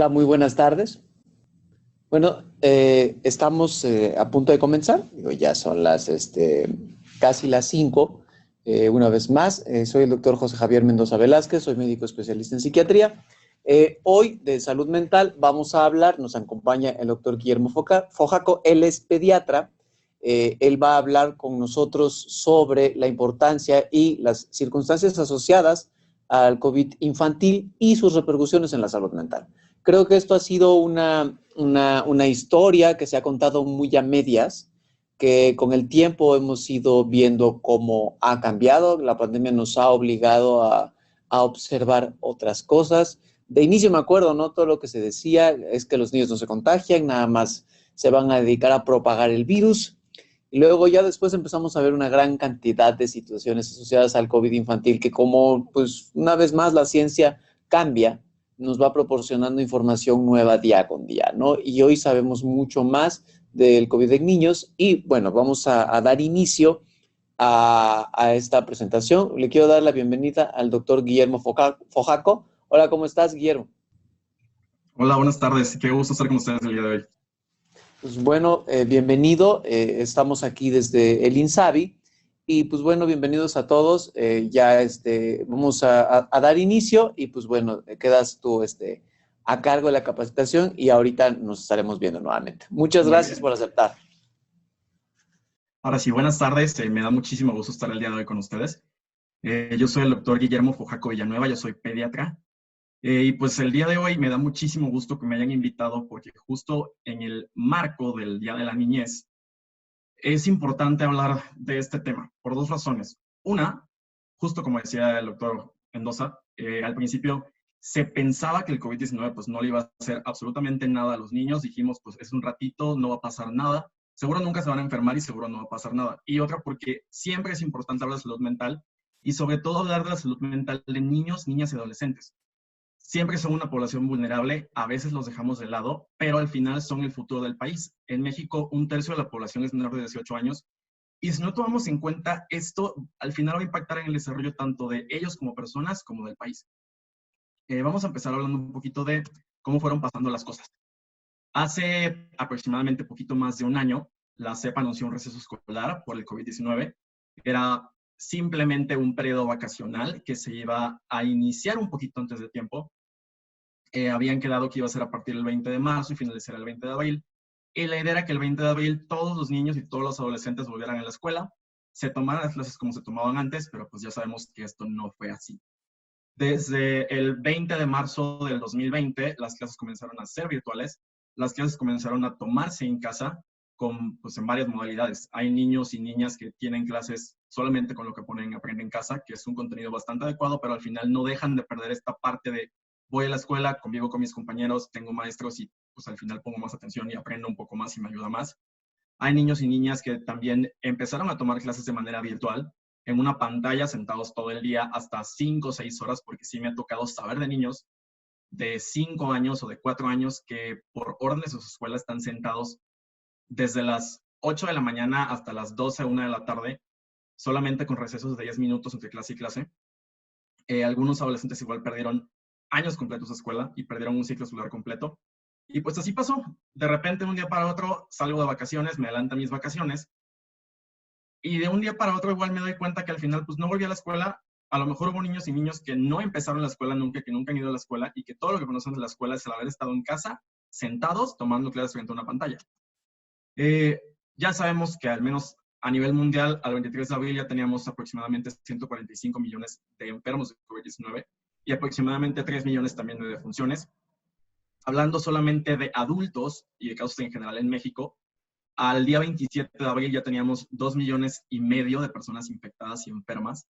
Hola, muy buenas tardes. Bueno, estamos a punto de comenzar. Digo, ya son casi las 5. Una vez más, soy el doctor José Javier Mendoza Velázquez, soy médico especialista en psiquiatría. Hoy de salud mental vamos a hablar, nos acompaña el doctor Guillermo Fojaco, él es pediatra. Él va a hablar con nosotros sobre la importancia y las circunstancias asociadas al COVID infantil y sus repercusiones en la salud mental. Creo que esto ha sido una historia que se ha contado muy a medias, que con el tiempo hemos ido viendo cómo ha cambiado. La pandemia nos ha obligado a observar otras cosas. De inicio me acuerdo, ¿no? Todo lo que se decía es que los niños no se contagian, nada más se van a dedicar a propagar el virus. Y luego ya después empezamos a ver una gran cantidad de situaciones asociadas al COVID infantil que como, pues, una vez más la ciencia cambia, nos va proporcionando información nueva día con día, ¿no? Y hoy sabemos mucho más del COVID en niños y, bueno, vamos a dar inicio a esta presentación. Le quiero dar la bienvenida al doctor Guillermo Fojaco. Hola, ¿cómo estás, Guillermo? Hola, buenas tardes. Qué gusto estar con ustedes el día de hoy. Pues bueno, bienvenido. Estamos aquí desde el INSABI y pues bueno, bienvenidos a todos. Vamos a dar inicio y pues bueno, quedas tú a cargo de la capacitación y ahorita nos estaremos viendo nuevamente. Muchas Muy gracias bien. por aceptar. Ahora sí, buenas tardes. Me da muchísimo gusto estar el día de hoy con ustedes. Yo soy el doctor Guillermo Fojaco Villanueva, yo soy pediatra. Y pues el día de hoy me da muchísimo gusto que me hayan invitado porque justo en el marco del Día de la Niñez es importante hablar de este tema por dos razones. Una, justo como decía el doctor Mendoza, al principio se pensaba que el COVID-19 pues no le iba a hacer absolutamente nada a los niños. Dijimos, pues es un ratito, no va a pasar nada. Seguro nunca se van a enfermar y seguro no va a pasar nada. Y otra, porque siempre es importante hablar de salud mental y sobre todo hablar de la salud mental de niños, niñas y adolescentes. Siempre son una población vulnerable, a veces los dejamos de lado, pero al final son el futuro del país. En México, un tercio de la población es menor de 18 años y si no tomamos en cuenta esto, al final va a impactar en el desarrollo tanto de ellos como personas como del país. Vamos a empezar hablando un poquito de cómo fueron pasando las cosas. Hace aproximadamente poquito más de un año, la SEP anunció un receso escolar por el COVID-19. Era simplemente un periodo vacacional que se iba a iniciar un poquito antes de tiempo. Habían quedado que iba a ser a partir del 20 de marzo y finalizar el 20 de abril. Y la idea era que el 20 de abril todos los niños y todos los adolescentes volvieran a la escuela, se tomaran las clases como se tomaban antes, pero pues ya sabemos que esto no fue así. Desde el 20 de marzo del 2020, las clases comenzaron a ser virtuales, las clases comenzaron a tomarse en casa pues, en varias modalidades. Hay niños y niñas que tienen clases solamente con lo que ponen Aprende en Casa, que es un contenido bastante adecuado, pero al final no dejan de perder esta parte de voy a la escuela, convivo con mis compañeros, tengo maestros y pues al final pongo más atención y aprendo un poco más y me ayuda más. Hay niños y niñas que también empezaron a tomar clases de manera virtual, en una pantalla, sentados todo el día, hasta 5 o 6 horas, porque sí me ha tocado saber de niños de 5 años o de 4 años que por órdenes de su escuela están sentados desde las 8 de la mañana hasta las 12, 1 de la tarde, solamente con recesos de 10 minutos entre clase y clase. Algunos adolescentes igual perdieron años completos de escuela y perdieron un ciclo escolar completo. Y pues así pasó. De repente, de un día para otro, salgo de vacaciones, me adelantan mis vacaciones. Y de un día para otro igual me doy cuenta que al final pues no volví a la escuela. A lo mejor hubo niños y niños que no empezaron la escuela nunca, que nunca han ido a la escuela y que todo lo que conocen de la escuela es el haber estado en casa, sentados, tomando clases frente a una pantalla. Eh, ya sabemos que al menos a nivel mundial, al 23 de abril ya teníamos aproximadamente 145 millones de enfermos de COVID-19 y aproximadamente 3 millones también de defunciones. Hablando solamente de adultos y de casos en general en México, al día 27 de abril ya teníamos 2,5 millones de personas infectadas y enfermas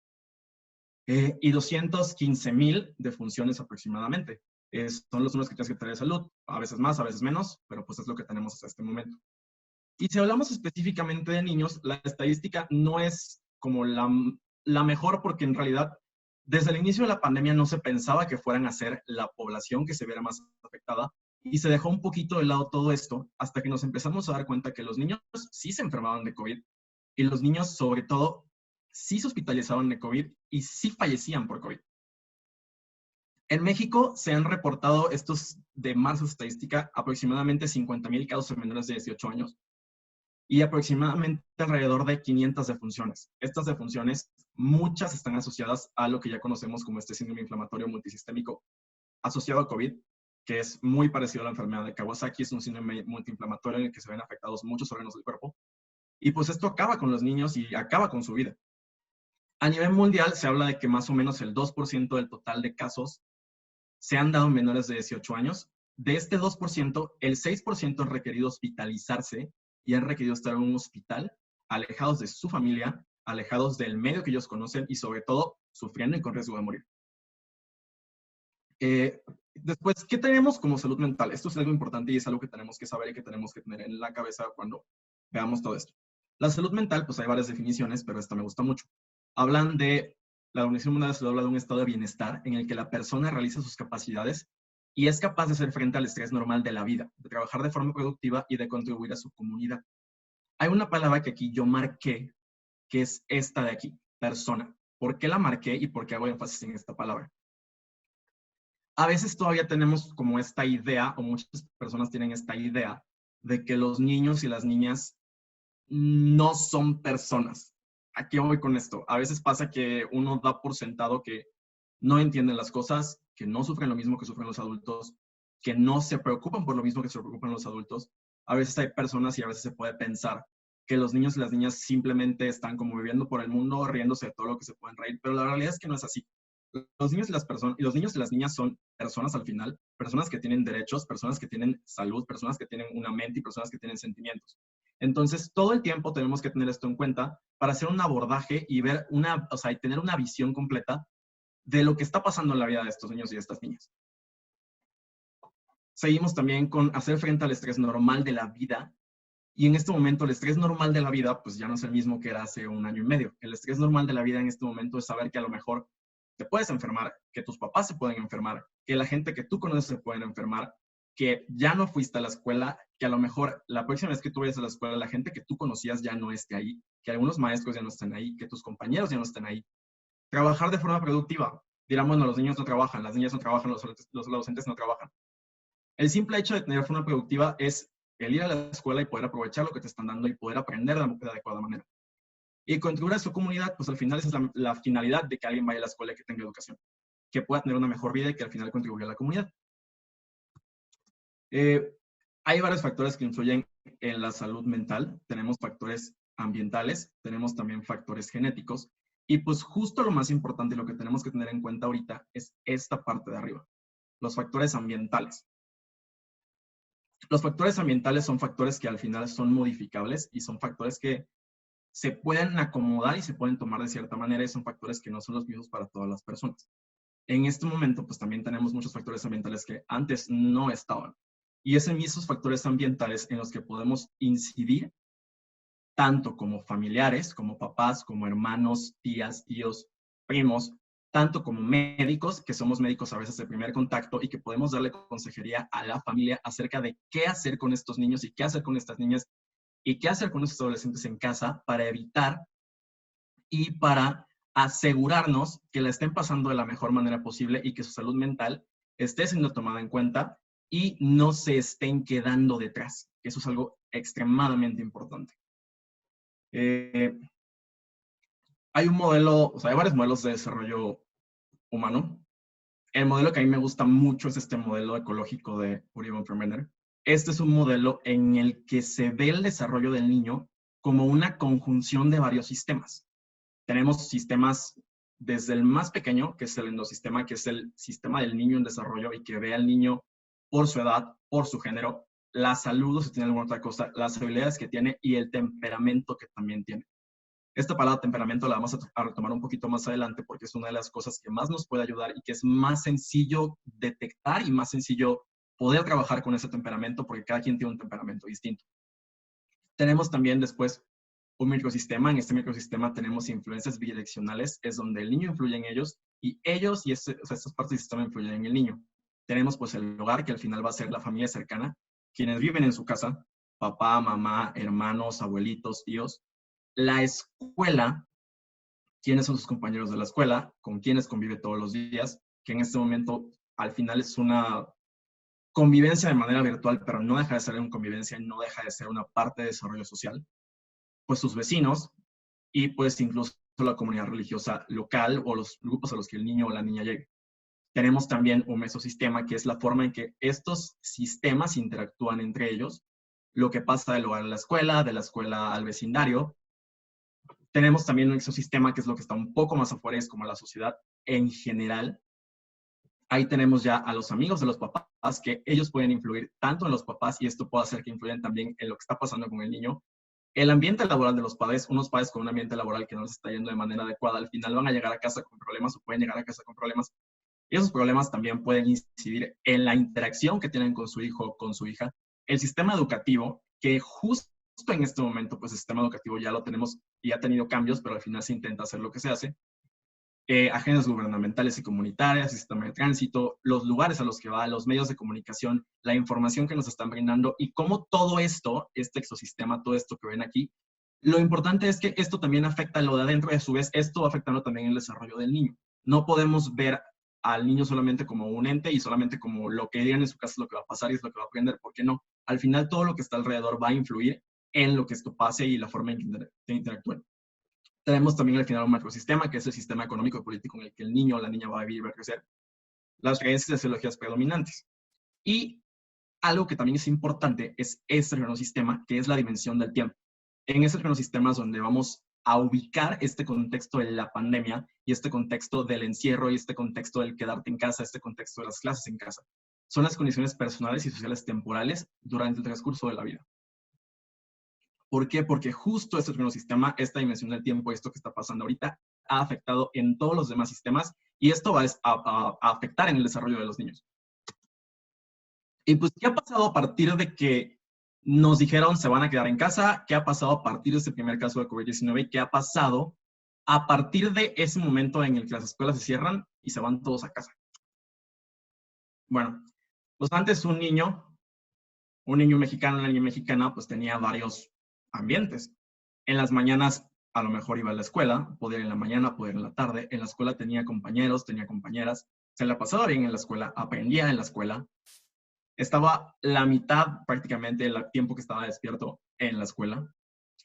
y 215,000 defunciones aproximadamente. Son los números que tiene Secretaría de Salud, a veces más, a veces menos, pero pues es lo que tenemos hasta este momento. Y si hablamos específicamente de niños, la estadística no es como la mejor porque en realidad desde el inicio de la pandemia no se pensaba que fueran a ser la población que se viera más afectada y se dejó un poquito de lado todo esto hasta que nos empezamos a dar cuenta que los niños sí se enfermaban de COVID y los niños sobre todo sí se hospitalizaban de COVID y sí fallecían por COVID. En México se han reportado estos de marzo estadística aproximadamente 50,000 casos en menores de 18 años y aproximadamente alrededor de 500 defunciones. Estas defunciones, muchas están asociadas a lo que ya conocemos como este síndrome inflamatorio multisistémico asociado a COVID, que es muy parecido a la enfermedad de Kawasaki. Es un síndrome multiinflamatorio en el que se ven afectados muchos órganos del cuerpo. Y pues esto acaba con los niños y acaba con su vida. A nivel mundial se habla de que más o menos el 2% del total de casos se han dado en menores de 18 años. De este 2%, el 6% han requerido hospitalizarse y han requerido estar en un hospital, alejados de su familia, alejados del medio que ellos conocen y sobre todo sufriendo y con riesgo de morir. Después, ¿qué tenemos como salud mental? Esto es algo importante y es algo que tenemos que saber y que tenemos que tener en la cabeza cuando veamos todo esto. La salud mental, pues hay varias definiciones, pero esta me gusta mucho. Hablan de, la Organización Mundial de la Salud habla de un estado de bienestar en el que la persona realiza sus capacidades y es capaz de hacer frente al estrés normal de la vida, de trabajar de forma productiva y de contribuir a su comunidad. Hay una palabra que aquí yo marqué, que es esta de aquí, persona. ¿Por qué la marqué y por qué hago énfasis en esta palabra? A veces todavía tenemos como esta idea, o muchas personas tienen esta idea, de que los niños y las niñas no son personas. ¿A qué voy con esto? A veces pasa que uno da por sentado que no entienden las cosas, que no sufren lo mismo que sufren los adultos, que no se preocupan por lo mismo que se preocupan los adultos. A veces hay personas y a veces se puede pensar que los niños y las niñas simplemente están como viviendo por el mundo, riéndose de todo lo que se pueden reír, pero la realidad es que no es así. Los niños y las niñas son personas al final, personas que tienen derechos, personas que tienen salud, personas que tienen una mente y personas que tienen sentimientos. Entonces, todo el tiempo tenemos que tener esto en cuenta para hacer un abordaje y ver y tener una visión completa de lo que está pasando en la vida de estos niños y de estas niñas. Seguimos también con hacer frente al estrés normal de la vida. Y en este momento el estrés normal de la vida, pues ya no es el mismo que era hace 1 año y medio. El estrés normal de la vida en este momento es saber que a lo mejor te puedes enfermar, que tus papás se pueden enfermar, que la gente que tú conoces se pueden enfermar, que ya no fuiste a la escuela, que a lo mejor la próxima vez que tú vayas a la escuela, la gente que tú conocías ya no esté ahí, que algunos maestros ya no estén ahí, que tus compañeros ya no estén ahí. Trabajar de forma productiva. Dirán, bueno, los niños no trabajan, las niñas no trabajan, los docentes no trabajan. El simple hecho de tener forma productiva es el ir a la escuela y poder aprovechar lo que te están dando y poder aprender de la adecuada manera. Y contribuir a su comunidad, pues al final esa es la finalidad de que alguien vaya a la escuela y que tenga educación, que pueda tener una mejor vida y que al final contribuya a la comunidad. Hay varios factores que influyen en la salud mental. Tenemos factores ambientales, tenemos también factores genéticos, y pues justo lo más importante y lo que tenemos que tener en cuenta ahorita es esta parte de arriba, los factores ambientales. Los factores ambientales son factores que al final son modificables y son factores que se pueden acomodar y se pueden tomar de cierta manera y son factores que no son los mismos para todas las personas. En este momento, pues también tenemos muchos factores ambientales que antes no estaban. Y es en esos factores ambientales en los que podemos incidir tanto como familiares, como papás, como hermanos, tías, tíos, primos, tanto como médicos, que somos médicos a veces de primer contacto y que podemos darle consejería a la familia acerca de qué hacer con estos niños y qué hacer con estas niñas y qué hacer con estos adolescentes en casa para evitar y para asegurarnos que la estén pasando de la mejor manera posible y que su salud mental esté siendo tomada en cuenta y no se estén quedando detrás. Eso es algo extremadamente importante. Hay un modelo, o sea, hay varios modelos de desarrollo humano. El modelo que a mí me gusta mucho es este modelo ecológico de Uri von Fromender. Este es un modelo en el que se ve el desarrollo del niño como una conjunción de varios sistemas. Tenemos sistemas desde el más pequeño, que es el endosistema, que es el sistema del niño en desarrollo y que ve al niño por su edad, por su género, la salud, o si tiene alguna otra cosa, las habilidades que tiene y el temperamento que también tiene. Esta palabra temperamento la vamos a retomar un poquito más adelante porque es una de las cosas que más nos puede ayudar y que es más sencillo detectar y más sencillo poder trabajar con ese temperamento porque cada quien tiene un temperamento distinto. Tenemos también después un microsistema. En este microsistema tenemos influencias bidireccionales, es donde el niño influye en ellos y ellos y estas partes del sistema influyen en el niño. Tenemos pues el hogar, que al final va a ser la familia cercana, quienes viven en su casa, papá, mamá, hermanos, abuelitos, tíos. La escuela, quiénes son sus compañeros de la escuela, con quienes convive todos los días, que en este momento al final es una convivencia de manera virtual, pero no deja de ser una convivencia, no deja de ser una parte de desarrollo social, pues sus vecinos y pues incluso la comunidad religiosa local o los grupos a los que el niño o la niña llegue. Tenemos también un mesosistema, que es la forma en que estos sistemas interactúan entre ellos, lo que pasa del hogar a la escuela, de la escuela al vecindario. Tenemos también un exosistema, que es lo que está un poco más afuera, es como la sociedad en general. Ahí tenemos ya a los amigos de los papás, que ellos pueden influir tanto en los papás, y esto puede hacer que influyan también en lo que está pasando con el niño. El ambiente laboral de los padres, unos padres con un ambiente laboral que no les está yendo de manera adecuada, al final van a llegar a casa con problemas o pueden llegar a casa con problemas. Y esos problemas también pueden incidir en la interacción que tienen con su hijo o con su hija. El sistema educativo, que justo en este momento, pues el sistema educativo ya lo tenemos y ha tenido cambios, pero al final se intenta hacer lo que se hace. Agendas gubernamentales y comunitarias, el sistema de tránsito, los lugares a los que va, los medios de comunicación, la información que nos están brindando y cómo todo esto, este ecosistema, todo esto que ven aquí, lo importante es que esto también afecta lo de adentro y a su vez esto va afectando también el desarrollo del niño. No podemos ver al niño solamente como un ente y solamente como lo que digan en su casa es lo que va a pasar y es lo que va a aprender, ¿por qué no? Al final todo lo que está alrededor va a influir en lo que esto pase y la forma en que interactúen. Tenemos también al final un macrosistema, que es el sistema económico y político en el que el niño o la niña va a vivir y va a crecer. Las creencias y las ideologías predominantes. Y algo que también es importante es este cronosistema, que es la dimensión del tiempo. En este cronosistema es donde vamos a ubicar este contexto de la pandemia y este contexto del encierro y este contexto del quedarte en casa, este contexto de las clases en casa. Son las condiciones personales y sociales temporales durante el transcurso de la vida. ¿Por qué? Porque justo este cronosistema, esta dimensión del tiempo, esto que está pasando ahorita, ha afectado en todos los demás sistemas y esto va a afectar en el desarrollo de los niños. Y pues, ¿qué ha pasado a partir de que nos dijeron se van a quedar en casa? ¿Qué ha pasado a partir de este primer caso de COVID-19? ¿Qué ha pasado a partir de ese momento en el que las escuelas se cierran y se van todos a casa? Bueno, pues antes un niño mexicano, una niña mexicana, pues tenía varios ambientes. En las mañanas a lo mejor iba a la escuela, podía ir en la mañana, podía ir en la tarde. En la escuela tenía compañeros, tenía compañeras, se la pasaba bien en la escuela, aprendía en la escuela. Estaba la mitad prácticamente del tiempo que estaba despierto en la escuela.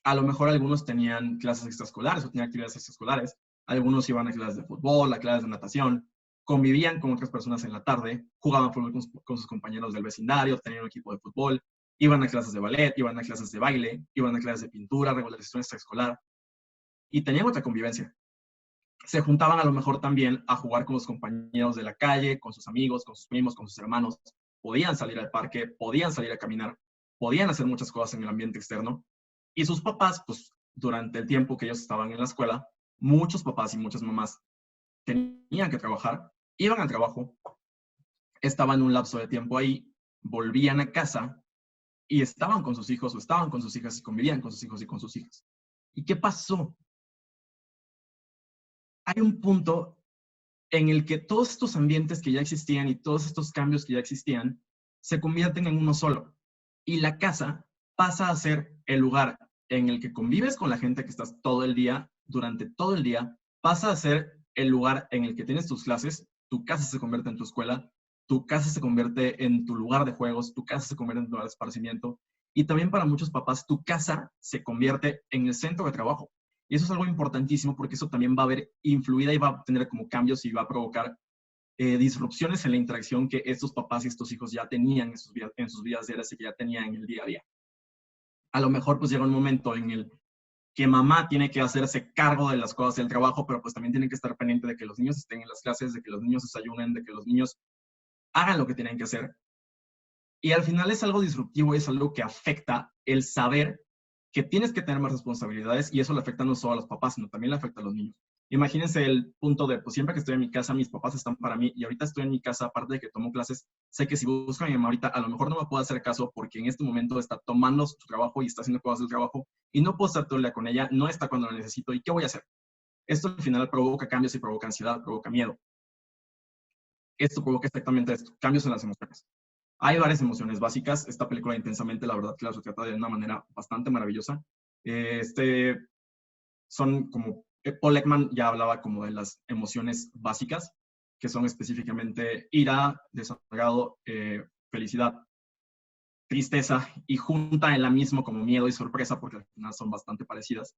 A lo mejor algunos tenían clases extraescolares o tenían actividades extraescolares. Algunos iban a clases de fútbol, a clases de natación, convivían con otras personas en la tarde, jugaban fútbol con sus compañeros del vecindario, tenían un equipo de fútbol, iban a clases de ballet, iban a clases de baile, iban a clases de pintura, regularización extraescolar y tenían otra convivencia. Se juntaban a lo mejor también a jugar con los compañeros de la calle, con sus amigos, con sus primos, con sus hermanos. Podían salir al parque, podían salir a caminar, podían hacer muchas cosas en el ambiente externo. Y sus papás, pues durante el tiempo que ellos estaban en la escuela, muchos papás y muchas mamás tenían que trabajar, iban al trabajo, estaban un lapso de tiempo ahí, volvían a casa y estaban con sus hijos o estaban con sus hijas y convivían con sus hijos y con sus hijas. ¿Y qué pasó? Hay un punto en el que todos estos ambientes que ya existían y todos estos cambios que ya existían se convierten en uno solo. Y la casa pasa a ser el lugar en el que convives con la gente que estás todo el día, durante todo el día, pasa a ser el lugar en el que tienes tus clases, tu casa se convierte en tu escuela, tu casa se convierte en tu lugar de juegos, tu casa se convierte en tu lugar de esparcimiento. Y también para muchos papás, tu casa se convierte en el centro de trabajo. Y eso es algo importantísimo porque eso también va a haber influida y va a tener como cambios y va a provocar disrupciones en la interacción que estos papás y estos hijos ya tenían en sus vidas diarias y que ya tenían en el día a día. A lo mejor pues llega un momento en el que mamá tiene que hacerse cargo de las cosas del trabajo, pero pues también tiene que estar pendiente de que los niños estén en las clases, de que los niños desayunen, de que los niños hagan lo que tienen que hacer. Y al final es algo disruptivo, es algo que afecta el saber que tienes que tener más responsabilidades y eso le afecta no solo a los papás, sino también le afecta a los niños. Imagínense el punto de, pues siempre que estoy en mi casa, mis papás están para mí y ahorita estoy en mi casa, aparte de que tomo clases, sé que si busco a mi mamá ahorita, a lo mejor no me puedo hacer caso porque en este momento está tomando su trabajo y está haciendo cosas del trabajo y no puedo estar todo el día con ella, no está cuando la necesito y ¿qué voy a hacer? Esto al final provoca cambios y provoca ansiedad, provoca miedo. Esto provoca exactamente esto, cambios en las emociones. Hay varias emociones básicas. Esta película Intensamente, la verdad que la retrata de una manera bastante maravillosa. Son como, Paul Ekman ya hablaba como de las emociones básicas, que son específicamente ira, desagrado, felicidad, tristeza, y junta en la misma como miedo y sorpresa, porque al final son bastante parecidas.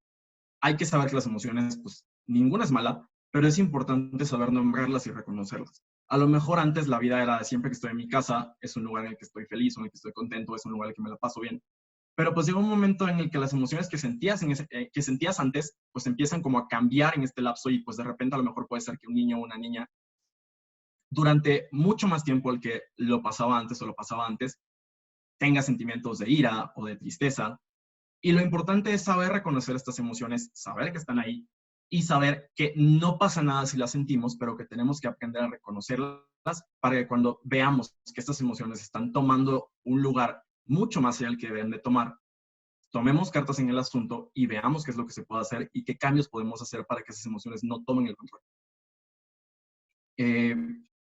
Hay que saber que las emociones, pues ninguna es mala, pero es importante saber nombrarlas y reconocerlas. A lo mejor antes la vida era siempre que estoy en mi casa, es un lugar en el que estoy feliz, en el que estoy contento, es un lugar en el que me la paso bien. Pero pues llega un momento en el que las emociones que sentías antes, pues empiezan como a cambiar en este lapso, y pues de repente a lo mejor puede ser que un niño o una niña durante mucho más tiempo el que lo pasaba antes o lo pasaba antes, tenga sentimientos de ira o de tristeza. Y lo importante es saber reconocer estas emociones, saber que están ahí y saber que no pasa nada si las sentimos, pero que tenemos que aprender a reconocerlas para que cuando veamos que estas emociones están tomando un lugar mucho más allá del que deben de tomar, tomemos cartas en el asunto y veamos qué es lo que se puede hacer y qué cambios podemos hacer para que esas emociones no tomen el control. Eh,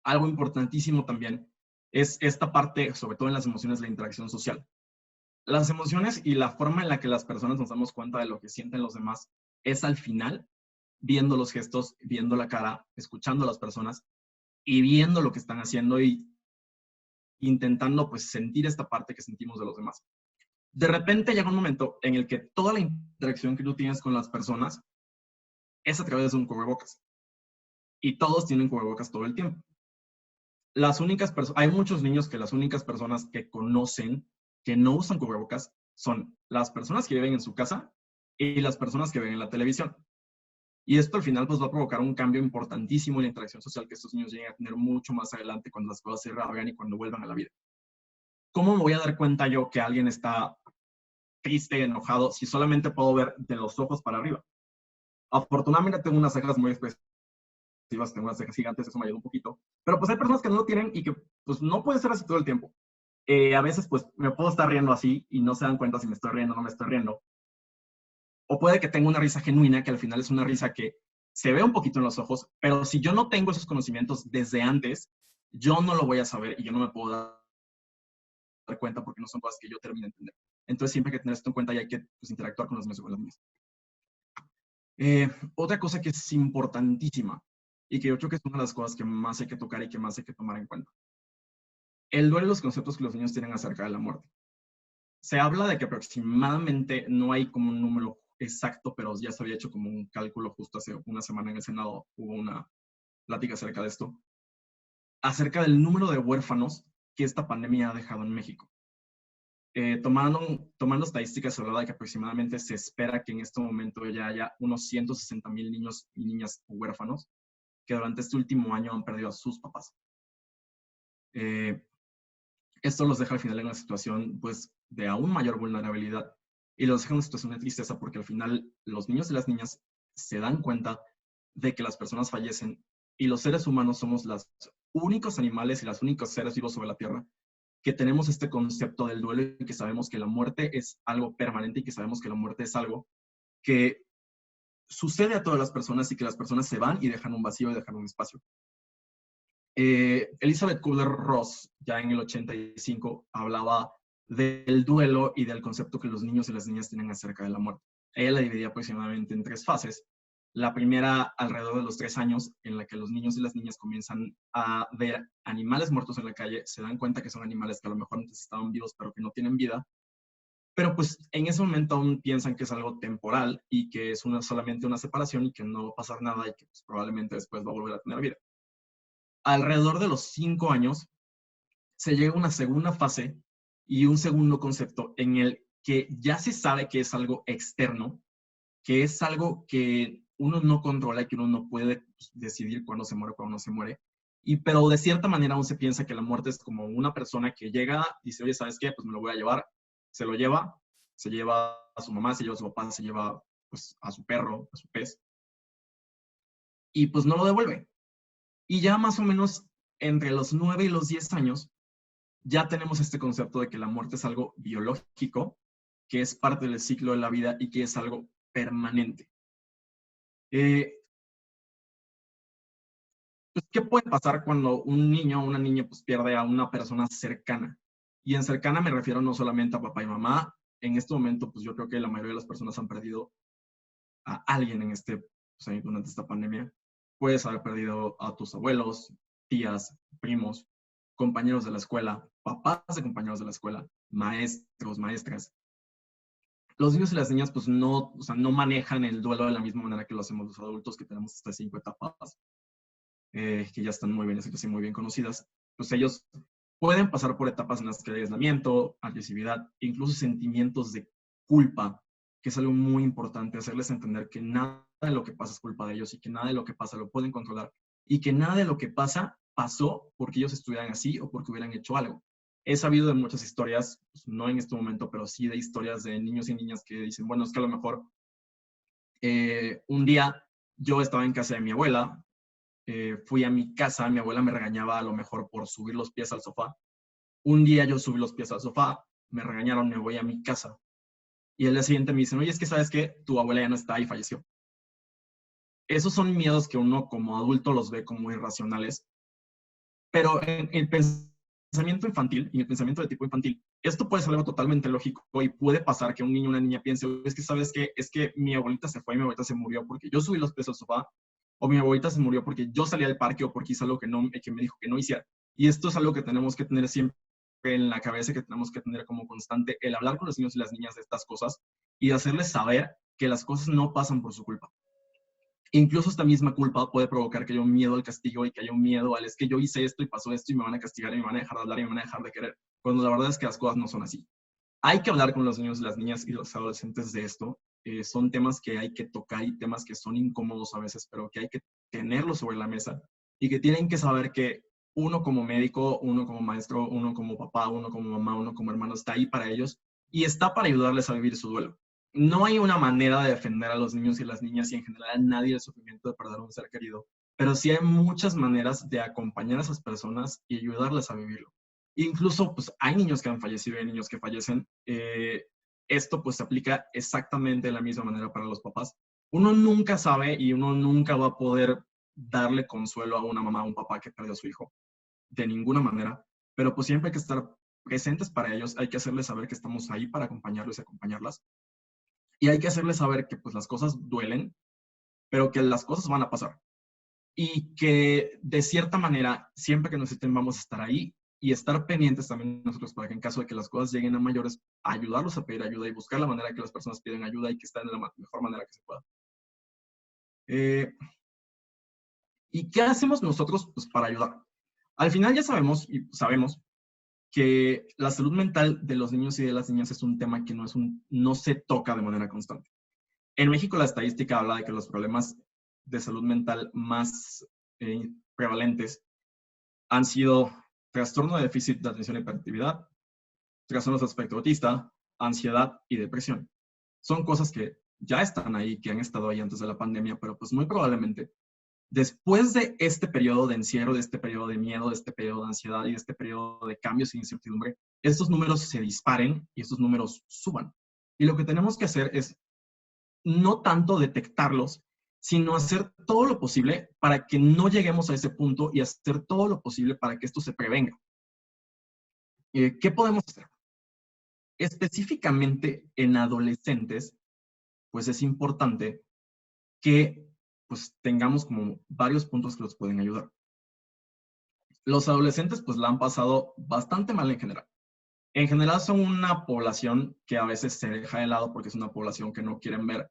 Algo importantísimo también es esta parte, sobre todo en las emociones, la interacción social. Las emociones y la forma en la que las personas nos damos cuenta de lo que sienten los demás es al final viendo los gestos, viendo la cara, escuchando a las personas y viendo lo que están haciendo y intentando pues sentir esta parte que sentimos de los demás. De repente llega un momento en el que toda la interacción que tú tienes con las personas es a través de un cubrebocas y todos tienen cubrebocas todo el tiempo. Hay muchos niños que las únicas personas que conocen que no usan cubrebocas son las personas que viven en su casa y las personas que ven en la televisión. Y esto al final pues va a provocar un cambio importantísimo en la interacción social que estos niños lleguen a tener mucho más adelante cuando las cosas se reabran y cuando vuelvan a la vida. ¿Cómo me voy a dar cuenta yo que alguien está triste, enojado, si solamente puedo ver de los ojos para arriba? Afortunadamente tengo unas cejas muy expresivas, tengo unas cejas gigantes, eso me ayuda un poquito. Pero pues hay personas que no lo tienen y que pues no puede ser así todo el tiempo. A veces pues me puedo estar riendo así y no se dan cuenta si me estoy riendo o no me estoy riendo. O puede que tenga una risa genuina, que al final es una risa que se ve un poquito en los ojos, pero si yo no tengo esos conocimientos desde antes, yo no lo voy a saber y yo no me puedo dar cuenta porque no son cosas que yo termine de entender. Entonces siempre hay que tener esto en cuenta y hay que pues, interactuar con los niños y con las niñas. Otra cosa que es importantísima y que yo creo que es una de las cosas que más hay que tocar y que más hay que tomar en cuenta. El duelo y los conceptos que los niños tienen acerca de la muerte. Se habla de que aproximadamente, no hay como un número exacto, pero ya se había hecho como un cálculo justo hace una semana en el Senado, hubo una plática acerca de esto, acerca del número de huérfanos que esta pandemia ha dejado en México. Tomando estadísticas, se habla de que aproximadamente se espera que en este momento ya haya unos 160,000 niños y niñas huérfanos que durante este último año han perdido a sus papás. Esto los deja al final en una situación pues, de aún mayor vulnerabilidad y los deja en una situación de tristeza porque al final los niños y las niñas se dan cuenta de que las personas fallecen y los seres humanos somos los únicos animales y los únicos seres vivos sobre la Tierra que tenemos este concepto del duelo y que sabemos que la muerte es algo permanente y que sabemos que la muerte es algo que sucede a todas las personas y que las personas se van y dejan un vacío y dejan un espacio. Elizabeth Kubler-Ross, ya en el 85, hablaba del duelo y del concepto que los niños y las niñas tienen acerca de la muerte. Ella la dividía aproximadamente en 3 fases. La primera, alrededor de los 3 años, en la que los niños y las niñas comienzan a ver animales muertos en la calle, se dan cuenta que son animales que a lo mejor antes estaban vivos, pero que no tienen vida. Pero pues en ese momento aún piensan que es algo temporal y que es solamente una separación y que no va a pasar nada y que pues, probablemente después va a volver a tener vida. Alrededor de los 5 años, se llega a una segunda fase y un segundo concepto en el que ya se sabe que es algo externo, que es algo que uno no controla y que uno no puede decidir cuándo se muere, cuándo no se muere. Pero de cierta manera aún se piensa que la muerte es como una persona que llega y dice, oye, ¿sabes qué? Pues me lo voy a llevar. Se lo lleva, se lleva a su mamá, se lleva a su papá, se lleva pues, a su perro, a su pez. Y pues no lo devuelve. Y ya más o menos entre los 9 y los 10 años, ya tenemos este concepto de que la muerte es algo biológico, que es parte del ciclo de la vida y que es algo permanente. Pues, ¿qué puede pasar cuando un niño o una niña pues, pierde a una persona cercana? Y en cercana me refiero no solamente a papá y mamá. En este momento, pues yo creo que la mayoría de las personas han perdido a alguien durante esta pandemia. Puedes haber perdido a tus abuelos, tías, primos, compañeros de la escuela, papás de compañeros de la escuela, maestros, maestras. Los niños y las niñas pues no, o sea, no manejan el duelo de la misma manera que lo hacemos los adultos, que tenemos estas 5 etapas, que ya están muy bien escritas y muy bien conocidas. Pues ellos pueden pasar por etapas en las que hay aislamiento, agresividad, incluso sentimientos de culpa, que es algo muy importante, hacerles entender que nada de lo que pasa es culpa de ellos y que nada de lo que pasa lo pueden controlar y que nada de lo que pasa pasó porque ellos estuvieran así o porque hubieran hecho algo. He sabido de muchas historias, pues no en este momento, pero sí de historias de niños y niñas que dicen, bueno, es que a lo mejor un día yo estaba en casa de mi abuela, fui a mi casa, mi abuela me regañaba a lo mejor por subir los pies al sofá. Un día yo subí los pies al sofá, me regañaron, me voy a mi casa. Y el día siguiente me dicen, oye, es que sabes que tu abuela ya no está y falleció. Esos son miedos que uno como adulto los ve como irracionales, pero en el pensamiento infantil, y en el pensamiento de tipo infantil, esto puede ser algo totalmente lógico y puede pasar que un niño o una niña piense, es que sabes que es que mi abuelita se fue y mi abuelita se murió porque yo subí los pies al sofá, o mi abuelita se murió porque yo salí al parque o porque hice algo que me dijo que no hiciera. Y esto es algo que tenemos que tener siempre en la cabeza, que tenemos que tener como constante, el hablar con los niños y las niñas de estas cosas y hacerles saber que las cosas no pasan por su culpa. Incluso esta misma culpa puede provocar que haya un miedo al castigo y que haya un miedo al es que yo hice esto y pasó esto y me van a castigar y me van a dejar de hablar y me van a dejar de querer, cuando la verdad es que las cosas no son así. Hay que hablar con los niños, las niñas y los adolescentes de esto. Son temas que hay que tocar y temas que son incómodos a veces, pero que hay que tenerlos sobre la mesa y que tienen que saber que uno como médico, uno como maestro, uno como papá, uno como mamá, uno como hermano está ahí para ellos y está para ayudarles a vivir su duelo. No hay una manera de defender a los niños y las niñas y en general a nadie del sufrimiento de perder a un ser querido, pero sí hay muchas maneras de acompañar a esas personas y ayudarles a vivirlo. Incluso, pues, hay niños que han fallecido y hay niños que fallecen. Esto, pues, se aplica exactamente de la misma manera para los papás. Uno nunca sabe y uno nunca va a poder darle consuelo a una mamá o un papá que perdió a su hijo, de ninguna manera. Pero, pues, siempre hay que estar presentes para ellos. Hay que hacerles saber que estamos ahí para acompañarlos y acompañarlas. Y hay que hacerles saber que, pues, las cosas duelen, pero que las cosas van a pasar y que de cierta manera, siempre que necesiten, vamos a estar ahí y estar pendientes también nosotros para que en caso de que las cosas lleguen a mayores, ayudarlos a pedir ayuda y buscar la manera que las personas piden ayuda y que estén de la mejor manera que se pueda. ¿Y qué hacemos nosotros pues, para ayudar? Al final ya sabemos que la salud mental de los niños y de las niñas es un tema que no se toca de manera constante. En México la estadística habla de que los problemas de salud mental más prevalentes han sido trastorno de déficit de atención y hiperactividad, trastornos de espectro autista, ansiedad y depresión. Son cosas que ya están ahí, que han estado ahí antes de la pandemia, pero pues muy probablemente después de este periodo de encierro, de este periodo de miedo, de este periodo de ansiedad y de este periodo de cambios e incertidumbre, estos números se disparen y estos números suban. Y lo que tenemos que hacer es no tanto detectarlos, sino hacer todo lo posible para que no lleguemos a ese punto y hacer todo lo posible para que esto se prevenga. ¿Qué podemos hacer? Específicamente en adolescentes, pues es importante que pues tengamos como varios puntos que los pueden ayudar. Los adolescentes pues la han pasado bastante mal en general. En general son una población que a veces se deja de lado porque es una población que no quieren ver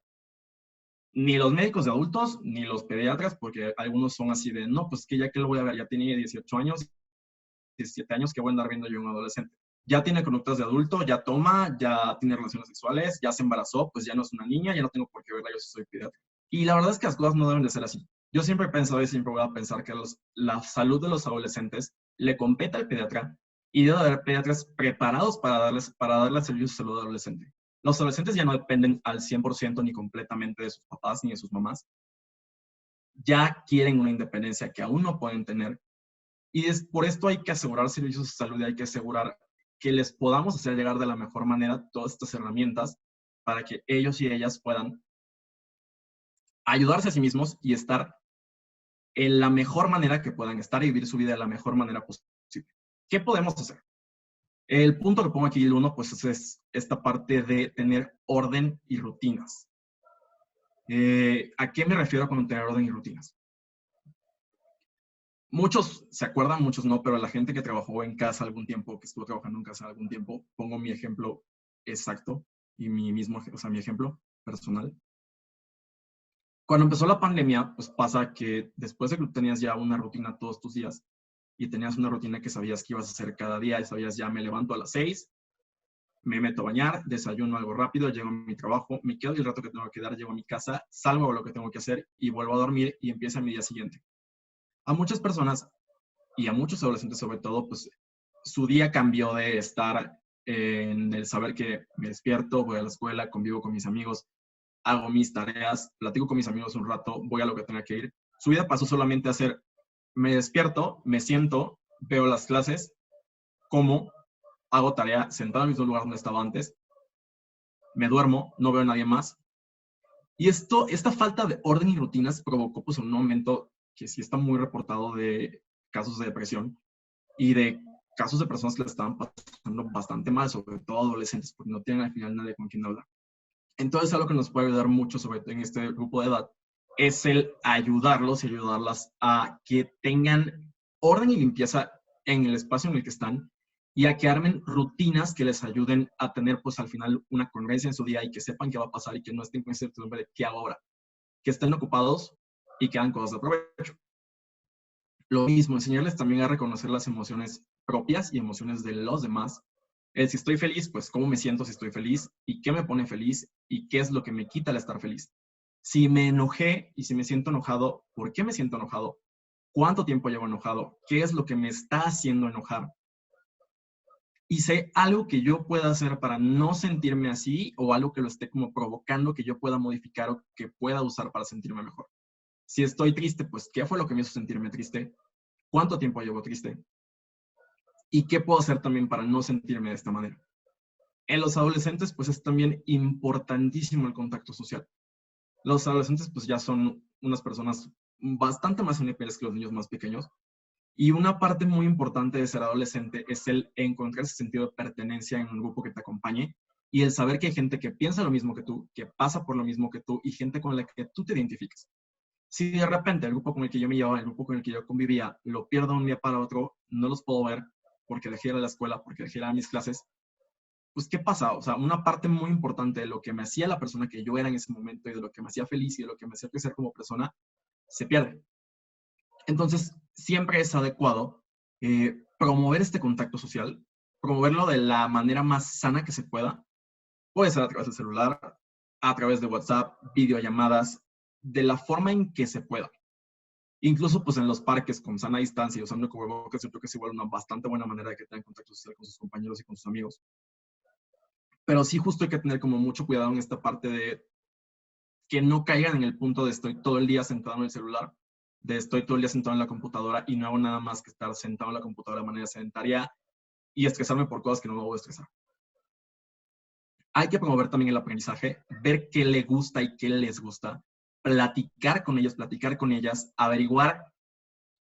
ni los médicos de adultos, ni los pediatras, porque algunos son así de, no, pues que ya que lo voy a ver, ya tiene 18 años, 17 años, que voy a andar viendo yo un adolescente. Ya tiene conductas de adulto, ya toma, ya tiene relaciones sexuales, ya se embarazó, pues ya no es una niña, ya no tengo por qué verla, yo soy pediatra. Y la verdad es que las cosas no deben de ser así. Yo siempre he pensado y siempre voy a pensar que la salud de los adolescentes le compete al pediatra y debe haber pediatras preparados para darles servicios de salud adolescente. Los adolescentes ya no dependen al 100% ni completamente de sus papás ni de sus mamás. Ya quieren una independencia que aún no pueden tener. Y por esto hay que asegurar servicios de salud y hay que asegurar que les podamos hacer llegar de la mejor manera todas estas herramientas para que ellos y ellas puedan ayudarse a sí mismos y estar en la mejor manera que puedan estar y vivir su vida de la mejor manera posible. ¿Qué podemos hacer? El punto que pongo aquí, el uno, pues es esta parte de tener orden y rutinas. ¿A qué me refiero con tener orden y rutinas? muchos se acuerdan, muchos no, pero la gente que trabajó en casa algún tiempo, que estuvo trabajando en casa algún tiempo, pongo mi ejemplo exacto y mi ejemplo personal. Cuando empezó la pandemia, pues pasa que después de que tenías ya una rutina todos tus días y tenías una rutina que sabías que ibas a hacer cada día y sabías ya me levanto a las 6, me meto a bañar, desayuno algo rápido, llego a mi trabajo, me quedo el rato que tengo que dar, llego a mi casa, salgo a lo que tengo que hacer y vuelvo a dormir y empieza mi día siguiente. A muchas personas y a muchos adolescentes sobre todo, pues su día cambió de estar en el saber que me despierto, voy a la escuela, convivo con mis amigos, hago mis tareas, platico con mis amigos un rato, voy a lo que tenga que ir. Su vida pasó solamente a ser, me despierto, me siento, veo las clases, como, hago tarea sentado en el mismo lugar donde estaba antes, me duermo, no veo a nadie más. Y esta falta de orden y rutinas provocó pues un aumento que sí está muy reportado de casos de depresión y de casos de personas que la estaban pasando bastante mal, sobre todo adolescentes, porque no tienen al final nadie con quien hablar. Entonces, algo que nos puede ayudar mucho, sobre todo en este grupo de edad, es el ayudarlos y ayudarlas a que tengan orden y limpieza en el espacio en el que están y a que armen rutinas que les ayuden a tener, pues, al final una congruencia en su día y que sepan qué va a pasar y que no estén con incertidumbre de qué hago ahora. Que estén ocupados y que hagan cosas de provecho. Lo mismo, enseñarles también a reconocer las emociones propias y emociones de los demás. Si estoy feliz, pues cómo me siento si estoy feliz y qué me pone feliz y qué es lo que me quita el estar feliz. Si me enojé y si me siento enojado, ¿por qué me siento enojado? ¿Cuánto tiempo llevo enojado? ¿Qué es lo que me está haciendo enojar? Y sé algo que yo pueda hacer para no sentirme así o algo que lo esté como provocando que yo pueda modificar o que pueda usar para sentirme mejor. Si estoy triste, pues ¿qué fue lo que me hizo sentirme triste? ¿Cuánto tiempo llevo triste? ¿Y qué puedo hacer también para no sentirme de esta manera? En los adolescentes, pues es también importantísimo el contacto social. Los adolescentes, pues ya son unas personas bastante más independientes que los niños más pequeños. Y una parte muy importante de ser adolescente es el encontrar ese sentido de pertenencia en un grupo que te acompañe y el saber que hay gente que piensa lo mismo que tú, que pasa por lo mismo que tú y gente con la que tú te identificas. Si de repente el grupo con el que yo me llevaba, el grupo con el que yo convivía, lo pierdo un día para otro, no los puedo ver porque dejé ir a la escuela, porque dejé ir a mis clases, pues ¿qué pasa? O sea, una parte muy importante de lo que me hacía la persona que yo era en ese momento y de lo que me hacía feliz y de lo que me hacía crecer como persona, se pierde. Entonces, siempre es adecuado promover este contacto social, promoverlo de la manera más sana que se pueda. Puede ser a través del celular, a través de WhatsApp, videollamadas, de la forma en que se pueda. Incluso pues en los parques con sana distancia y usando cubrebocas, yo creo que es igual una bastante buena manera de que tengan contacto social con sus compañeros y con sus amigos. Pero sí justo hay que tener como mucho cuidado en esta parte de que no caigan en el punto de estoy todo el día sentado en el celular, de estoy todo el día sentado en la computadora y no hago nada más que estar sentado en la computadora de manera sedentaria y estresarme por cosas que no me voy a estresar. Hay que promover también el aprendizaje, ver qué le gusta y qué les gusta, platicar con ellos, platicar con ellas, averiguar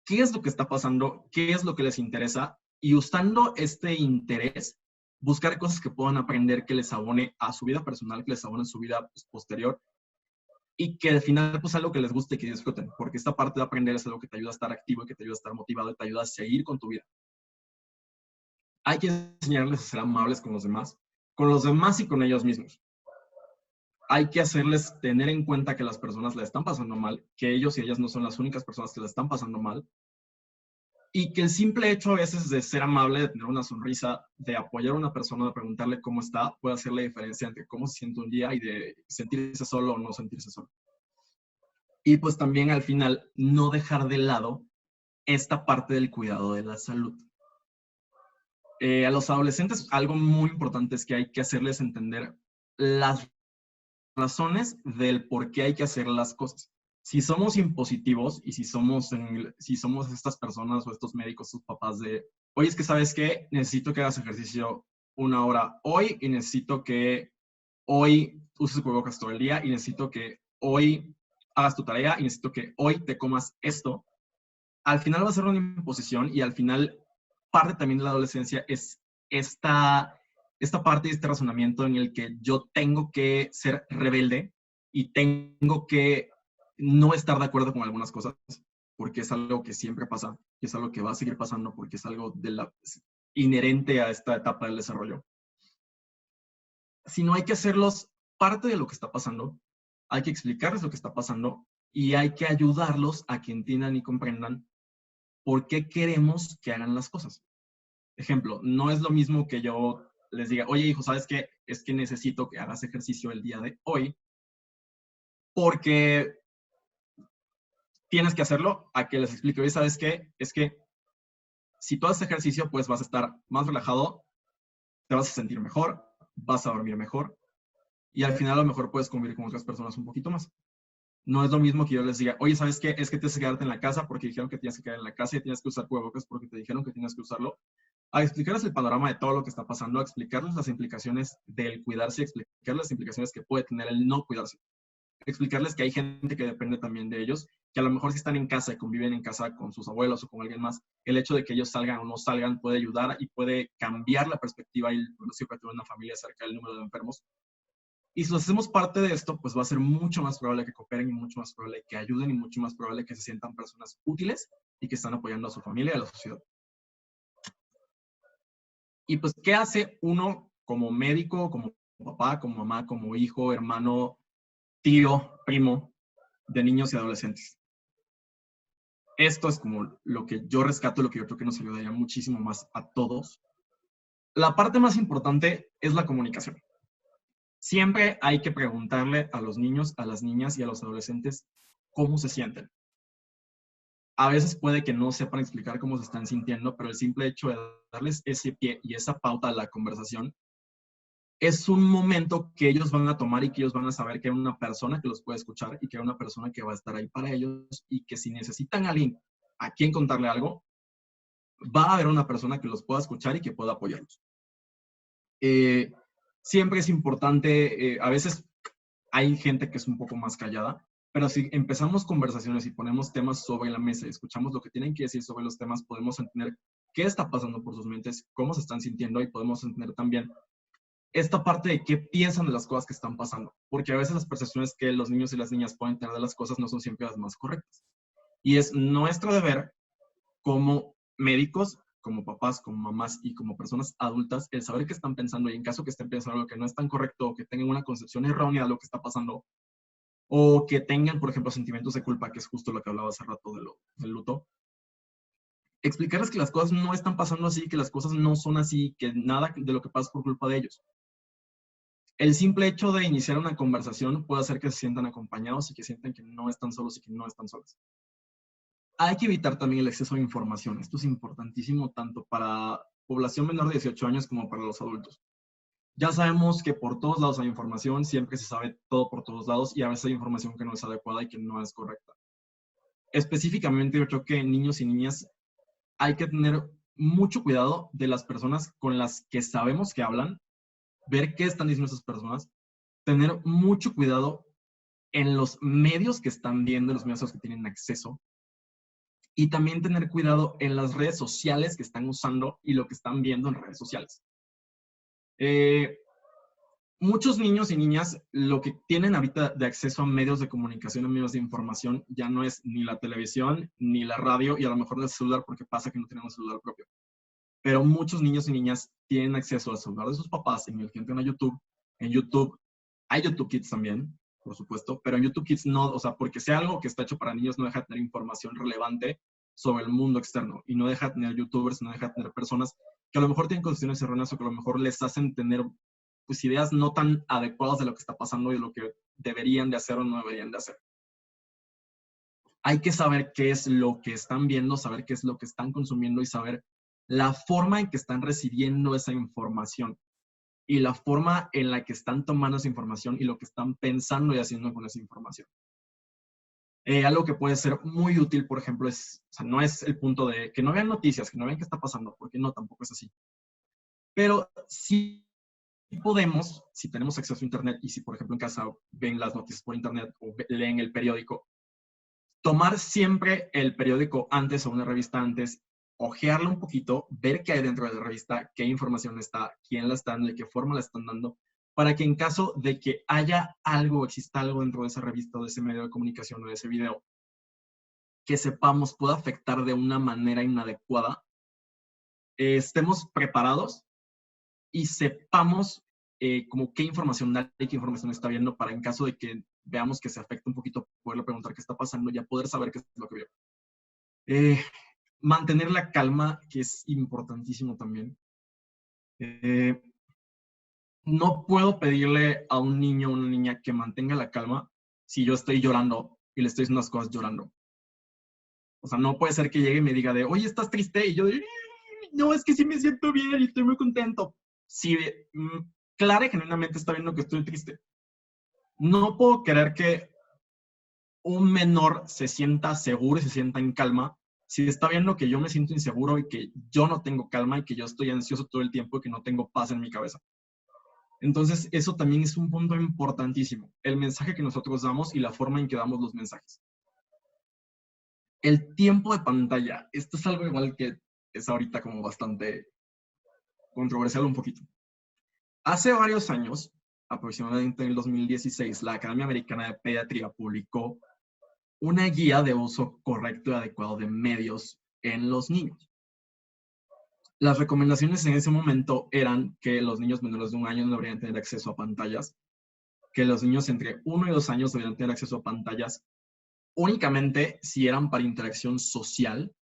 qué es lo que está pasando, qué es lo que les interesa y usando este interés, buscar cosas que puedan aprender que les abone a su vida personal, que les abone a su vida pues, posterior y que al final pues algo que les guste y que disfruten, porque esta parte de aprender es algo que te ayuda a estar activo y que te ayuda a estar motivado y te ayuda a seguir con tu vida. Hay que enseñarles a ser amables con los demás y con ellos mismos. Hay que hacerles tener en cuenta que las personas la están pasando mal, que ellos y ellas no son las únicas personas que la están pasando mal, y que el simple hecho a veces de ser amable, de tener una sonrisa, de apoyar a una persona, de preguntarle cómo está, puede hacer la diferencia entre cómo se siente un día y de sentirse solo o no sentirse solo. Y pues también al final no dejar de lado esta parte del cuidado de la salud. A los adolescentes algo muy importante es que hay que hacerles entender las razones del por qué hay que hacer las cosas. Si somos impositivos y si somos estas personas o estos médicos, sus papás de, oye, es que sabes qué, necesito que hagas ejercicio 1 hora hoy y necesito que hoy uses cubrebocas todo el día y necesito que hoy hagas tu tarea y necesito que hoy te comas esto, al final va a ser una imposición y al final parte también de la adolescencia es esta parte de este razonamiento en el que yo tengo que ser rebelde y tengo que no estar de acuerdo con algunas cosas, porque es algo que siempre pasa. y es algo que va a seguir pasando porque es algo inherente a esta etapa del desarrollo. Sino hay que hacerlos parte de lo que está pasando, hay que explicarles lo que está pasando y hay que ayudarlos a que entiendan y comprendan por qué queremos que hagan las cosas. Ejemplo, no es lo mismo que yo les diga, oye hijo, ¿sabes qué? Es que necesito que hagas ejercicio el día de hoy porque tienes que hacerlo, a que les explique, oye, ¿sabes qué? Es que si tú haces ejercicio, pues vas a estar más relajado, te vas a sentir mejor, vas a dormir mejor y al final a lo mejor puedes convivir con otras personas un poquito más. No es lo mismo que yo les diga, oye, ¿sabes qué? Es que tienes que quedarte en la casa porque dijeron que tienes que quedar en la casa y tienes que usar cubrebocas porque te dijeron que tienes que usarlo. A explicarles el panorama de todo lo que está pasando, a explicarles las implicaciones del cuidarse, a explicarles las implicaciones que puede tener el no cuidarse. Explicarles que hay gente que depende también de ellos, que a lo mejor si están en casa y conviven en casa con sus abuelos o con alguien más, el hecho de que ellos salgan o no salgan puede ayudar y puede cambiar la perspectiva y el pronóstico que tiene una familia acerca del número de enfermos. Y si los hacemos parte de esto, pues va a ser mucho más probable que cooperen y mucho más probable que ayuden y mucho más probable que se sientan personas útiles y que están apoyando a su familia y a la sociedad. Y pues, ¿qué hace uno como médico, como papá, como mamá, como hijo, hermano, tío, primo de niños y adolescentes? Esto es como lo que yo rescato, lo que yo creo que nos ayudaría muchísimo más a todos. La parte más importante es la comunicación. Siempre hay que preguntarle a los niños, a las niñas y a los adolescentes cómo se sienten. A veces puede que no sepan explicar cómo se están sintiendo, pero el simple hecho de darles ese pie y esa pauta a la conversación es un momento que ellos van a tomar y que ellos van a saber que hay una persona que los puede escuchar y que hay una persona que va a estar ahí para ellos y que si necesitan a alguien a quien contarle algo, va a haber una persona que los pueda escuchar y que pueda apoyarlos. Siempre es importante, a veces hay gente que es un poco más callada, pero si empezamos conversaciones y ponemos temas sobre la mesa y escuchamos lo que tienen que decir sobre los temas, podemos entender qué está pasando por sus mentes, cómo se están sintiendo y podemos entender también esta parte de qué piensan de las cosas que están pasando, porque a veces las percepciones que los niños y las niñas pueden tener de las cosas no son siempre las más correctas. Y es nuestro deber como médicos, como papás, como mamás y como personas adultas, el saber qué están pensando y en caso que estén pensando algo que no es tan correcto o que tengan una concepción errónea de lo que está pasando o que tengan, por ejemplo, sentimientos de culpa, que es justo lo que hablaba hace rato del luto, explicarles que las cosas no están pasando así, que las cosas no son así, que nada de lo que pasa es por culpa de ellos. El simple hecho de iniciar una conversación puede hacer que se sientan acompañados y que sientan que no están solos y que no están solas. Hay que evitar también el exceso de información. Esto es importantísimo tanto para población menor de 18 años como para los adultos. Ya sabemos que por todos lados hay información, siempre se sabe todo por todos lados y a veces hay información que no es adecuada y que no es correcta. Específicamente yo creo que en niños y niñas hay que tener mucho cuidado de las personas con las que sabemos que hablan, ver qué están diciendo esas personas, tener mucho cuidado en los medios que están viendo, los medios a los que tienen acceso, y también tener cuidado en las redes sociales que están usando y lo que están viendo en redes sociales. Muchos niños y niñas lo que tienen ahorita de acceso a medios de comunicación, a medios de información, ya no es ni la televisión, ni la radio, y a lo mejor el celular, porque pasa que no tienen un celular propio. Pero muchos niños y niñas tienen acceso al celular de sus papás, en el que entran a YouTube. En YouTube hay YouTube Kids también, por supuesto, pero en YouTube Kids no, o sea, porque sea algo que está hecho para niños, no deja de tener información relevante sobre el mundo externo, y no deja de tener youtubers, no deja de tener personas que a lo mejor tienen condiciones erróneas o que a lo mejor les hacen tener pues ideas no tan adecuadas de lo que está pasando y de lo que deberían de hacer o no deberían de hacer. Hay que saber qué es lo que están viendo, saber qué es lo que están consumiendo y saber la forma en que están recibiendo esa información y la forma en la que están tomando esa información y lo que están pensando y haciendo con esa información. Algo que puede ser muy útil, por ejemplo, es, o sea, no es el punto de que no vean noticias, que no vean qué está pasando, porque no, tampoco es así. Pero sí podemos, si tenemos acceso a Internet y si, por ejemplo, en casa ven las noticias por Internet o leen el periódico, tomar siempre el periódico antes o una revista antes, ojearlo un poquito, ver qué hay dentro de la revista, qué información está, quién la está dando, de qué forma la están dando, para que en caso de que haya algo, exista algo dentro de esa revista o de ese medio de comunicación o de ese video que sepamos pueda afectar de una manera inadecuada, estemos preparados y sepamos como qué información dar y qué información está viendo para en caso de que veamos que se afecta un poquito, poderle preguntar qué está pasando y ya poder saber qué es lo que vio. Mantener la calma, que es importantísimo también. No puedo pedirle a un niño o una niña que mantenga la calma si yo estoy llorando y le estoy diciendo las cosas llorando. O sea, no puede ser que llegue y me diga de, oye, ¿estás triste? Y yo de, no, es que sí me siento bien y estoy muy contento. Si clara y genuinamente está viendo que estoy triste. No puedo querer que un menor se sienta seguro y se sienta en calma si está viendo que yo me siento inseguro y que yo no tengo calma y que yo estoy ansioso todo el tiempo y que no tengo paz en mi cabeza. Entonces, eso también es un punto importantísimo, el mensaje que nosotros damos y la forma en que damos los mensajes. El tiempo de pantalla, esto es algo igual que es ahorita como bastante controversial un poquito. Hace varios años, aproximadamente en el 2016, la Academia Americana de Pediatría publicó una guía de uso correcto y adecuado de medios en los niños. Las recomendaciones en ese momento eran que los niños menores de 1 año no deberían tener acceso a pantallas, que los niños entre 1 y 2 años deberían tener acceso a pantallas únicamente si eran para interacción social,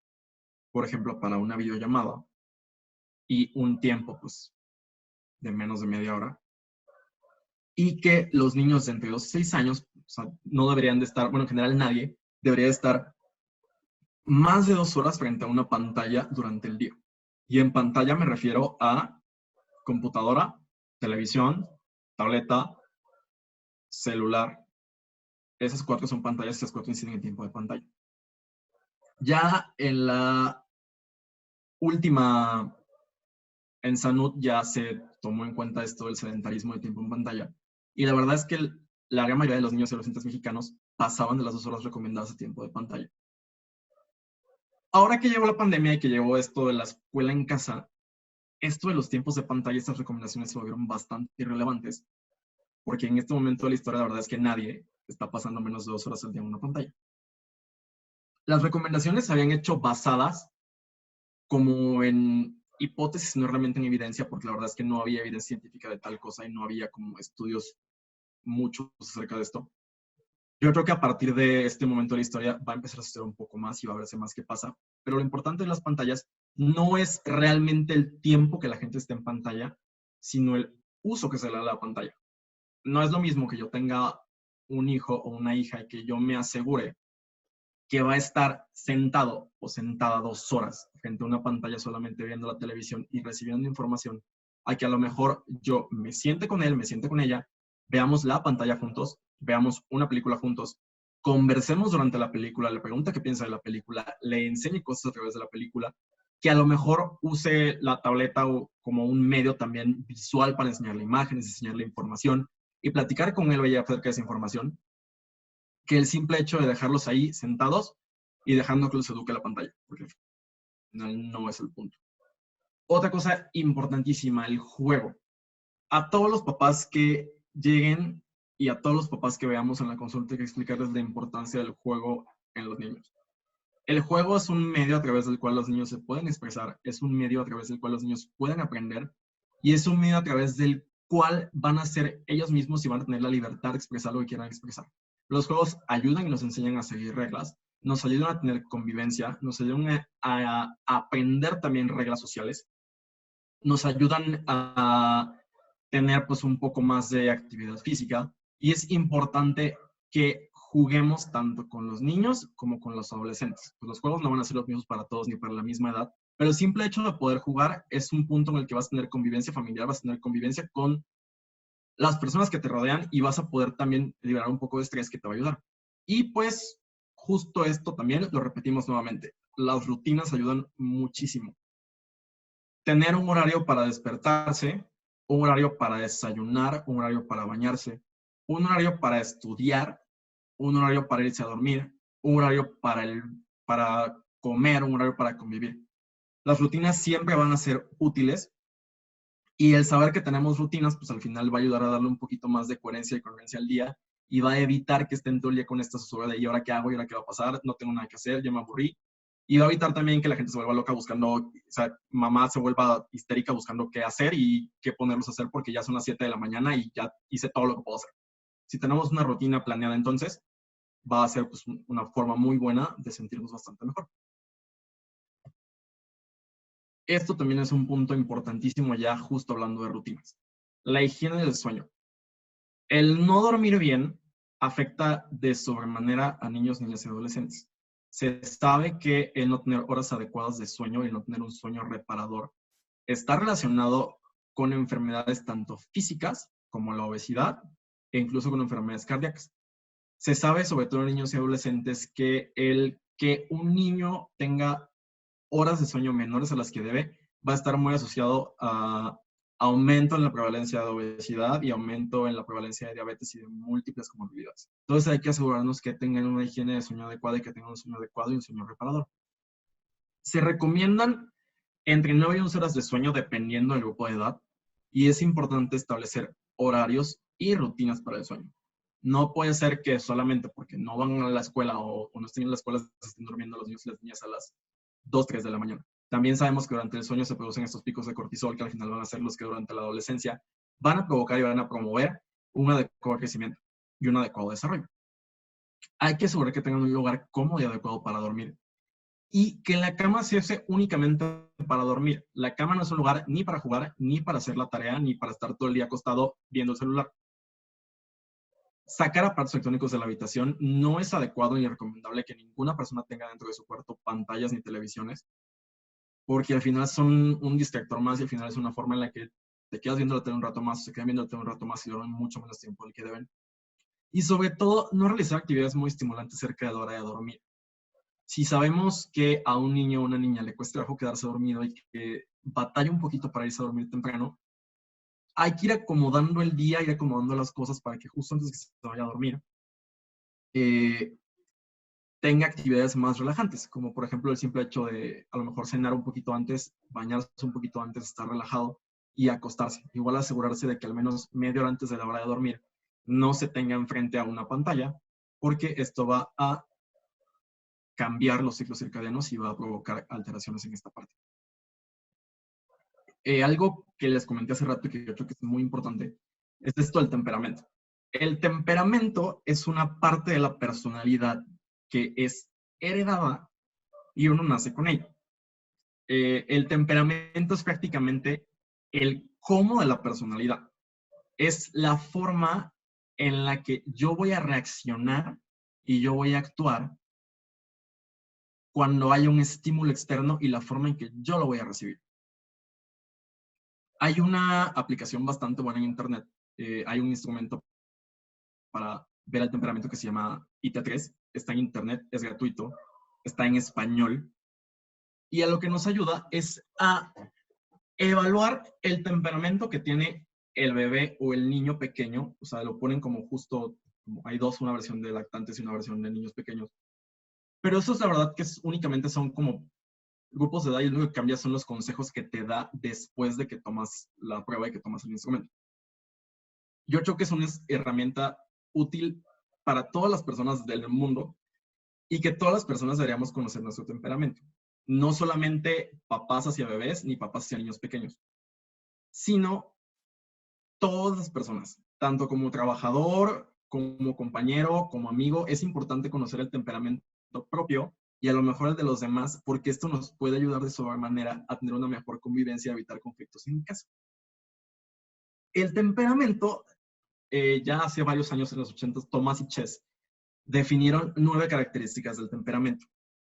por ejemplo, para una videollamada, y un tiempo, pues, de menos de media hora. Y que los niños de entre 2 y 6 años, o sea, no deberían de estar, bueno, en general nadie, debería de estar más de 2 horas frente a una pantalla durante el día. Y en pantalla me refiero a computadora, televisión, tableta, celular. Esas 4 son pantallas, esas 4 inciden en tiempo de pantalla. Ya en la última, en Sanud ya se tomó en cuenta esto del sedentarismo de tiempo en pantalla. Y la verdad es que la gran mayoría de los niños y adolescentes mexicanos pasaban de las 2 horas recomendadas de tiempo de pantalla. Ahora que llegó la pandemia y que llegó esto de la escuela en casa, esto de los tiempos de pantalla, estas recomendaciones se volvieron bastante irrelevantes, porque en este momento de la historia la verdad es que nadie está pasando menos de 2 horas al día en una pantalla. Las recomendaciones se habían hecho basadas como en hipótesis, no realmente en evidencia, porque la verdad es que no había evidencia científica de tal cosa y no había como estudios muchos acerca de esto. Yo creo que a partir de este momento de la historia va a empezar a suceder un poco más y va a verse más qué pasa, pero lo importante de las pantallas no es realmente el tiempo que la gente esté en pantalla, sino el uso que se le da a la pantalla. No es lo mismo que yo tenga un hijo o una hija y que yo me asegure que va a estar sentado o sentada 2 horas frente a una pantalla solamente viendo la televisión y recibiendo información, a que a lo mejor yo me siente con él, me siente con ella, veamos la pantalla juntos, veamos una película juntos, conversemos durante la película, le pregunte qué piensa de la película, le enseñe cosas a través de la película, que a lo mejor use la tableta como un medio también visual para enseñarle imágenes, enseñarle información y platicar con él o ella acerca de esa información, que el simple hecho de dejarlos ahí sentados y dejando que los eduque la pantalla, porque al final no es el punto. Otra cosa importantísima, el juego. A todos los papás que lleguen y a todos los papás que veamos en la consulta hay que explicarles la importancia del juego en los niños. El juego es un medio a través del cual los niños se pueden expresar, es un medio a través del cual los niños pueden aprender y es un medio a través del cual van a ser ellos mismos y van a tener la libertad de expresar lo que quieran expresar. Los juegos ayudan y nos enseñan a seguir reglas, nos ayudan a tener convivencia, nos ayudan a aprender también reglas sociales, nos ayudan a tener pues un poco más de actividad física y es importante que juguemos tanto con los niños como con los adolescentes. Pues los juegos no van a ser los mismos para todos ni para la misma edad, pero el simple hecho de poder jugar es un punto en el que vas a tener convivencia familiar, vas a tener convivencia con las personas que te rodean y vas a poder también liberar un poco de estrés que te va a ayudar. Y pues justo esto también lo repetimos nuevamente. Las rutinas ayudan muchísimo. Tener un horario para despertarse, un horario para desayunar, un horario para bañarse, un horario para estudiar, un horario para irse a dormir, un horario para comer, un horario para convivir. Las rutinas siempre van a ser útiles y el saber que tenemos rutinas, pues al final va a ayudar a darle un poquito más de coherencia y congruencia al día y va a evitar que estén todo el día con esta zozobra de ¿y ahora qué hago? ¿Y ahora qué va a pasar? No tengo nada que hacer, ya me aburrí. Y va a evitar también que la gente se vuelva loca buscando, o sea, mamá se vuelva histérica buscando qué hacer y qué ponerlos a hacer porque ya son las 7 de la mañana y ya hice todo lo que puedo hacer. Si tenemos una rutina planeada, entonces va a ser pues, una forma muy buena de sentirnos bastante mejor. Esto también es un punto importantísimo ya justo hablando de rutinas. La higiene del sueño. El no dormir bien afecta de sobremanera a niños, niñas y adolescentes. Se sabe que el no tener horas adecuadas de sueño y el no tener un sueño reparador está relacionado con enfermedades tanto físicas como la obesidad e incluso con enfermedades cardíacas. Se sabe, sobre todo en niños y adolescentes, que el que un niño tenga horas de sueño menores a las que debe va a estar muy asociado a aumento en la prevalencia de obesidad y aumento en la prevalencia de diabetes y de múltiples comorbilidades. Entonces hay que asegurarnos que tengan una higiene de sueño adecuada y que tengan un sueño adecuado y un sueño reparador. Se recomiendan entre 9 y 11 horas de sueño dependiendo del grupo de edad y es importante establecer horarios y rutinas para el sueño. No puede ser que solamente porque no van a la escuela o no estén en la escuela se estén durmiendo los niños y las niñas a las 2, 3 de la mañana. También sabemos que durante el sueño se producen estos picos de cortisol que al final van a ser los que durante la adolescencia van a provocar y van a promover un adecuado crecimiento y un adecuado desarrollo. Hay que asegurar que tengan un lugar cómodo y adecuado para dormir y que la cama se use únicamente para dormir. La cama no es un lugar ni para jugar, ni para hacer la tarea, ni para estar todo el día acostado viendo el celular. Sacar aparatos electrónicos de la habitación no es adecuado ni recomendable que ninguna persona tenga dentro de su cuarto pantallas ni televisiones, porque al final son un distractor más y al final es una forma en la que te quedas viendo la tele un rato más, o se quedan viendo la tele un rato más y duermen mucho menos tiempo del que deben. Y sobre todo, no realizar actividades muy estimulantes cerca de la hora de dormir. Si sabemos que a un niño o una niña le cuesta trabajo quedarse dormido y que batalla un poquito para irse a dormir temprano, hay que ir acomodando el día, ir acomodando las cosas para que justo antes de que se vaya a dormir, tenga actividades más relajantes, como por ejemplo el simple hecho de a lo mejor cenar un poquito antes, bañarse un poquito antes, estar relajado y acostarse. Igual asegurarse de que al menos media hora antes de la hora de dormir no se tenga enfrente a una pantalla, porque esto va a cambiar los ciclos circadianos y va a provocar alteraciones en esta parte. Algo que les comenté hace rato y que yo creo que es muy importante es esto del temperamento. El temperamento es una parte de la personalidad que es heredada y uno nace con ella. El temperamento es prácticamente el cómo de la personalidad. Es la forma en la que yo voy a reaccionar y yo voy a actuar cuando haya un estímulo externo y la forma en que yo lo voy a recibir. Hay una aplicación bastante buena en internet. Hay un instrumento para ver el temperamento que se llama IT3. Está en internet, es gratuito, está en español. Y a lo que nos ayuda es a evaluar el temperamento que tiene el bebé o el niño pequeño. O sea, lo ponen como justo, hay dos, una versión de lactantes y una versión de niños pequeños. Pero eso es la verdad que únicamente son como grupos de edad y lo único que cambia son los consejos que te da después de que tomas la prueba y que tomas el instrumento. Yo creo que es una herramienta útil para todas las personas del mundo y que todas las personas deberíamos conocer nuestro temperamento. No solamente papás hacia bebés ni papás hacia niños pequeños, sino todas las personas, tanto como trabajador, como compañero, como amigo. Es importante conocer el temperamento propio y a lo mejor el de los demás, porque esto nos puede ayudar de sobremanera a tener una mejor convivencia y evitar conflictos en casa. El temperamento, ya hace varios años, en los 80s, Thomas y Chess definieron 9 características del temperamento.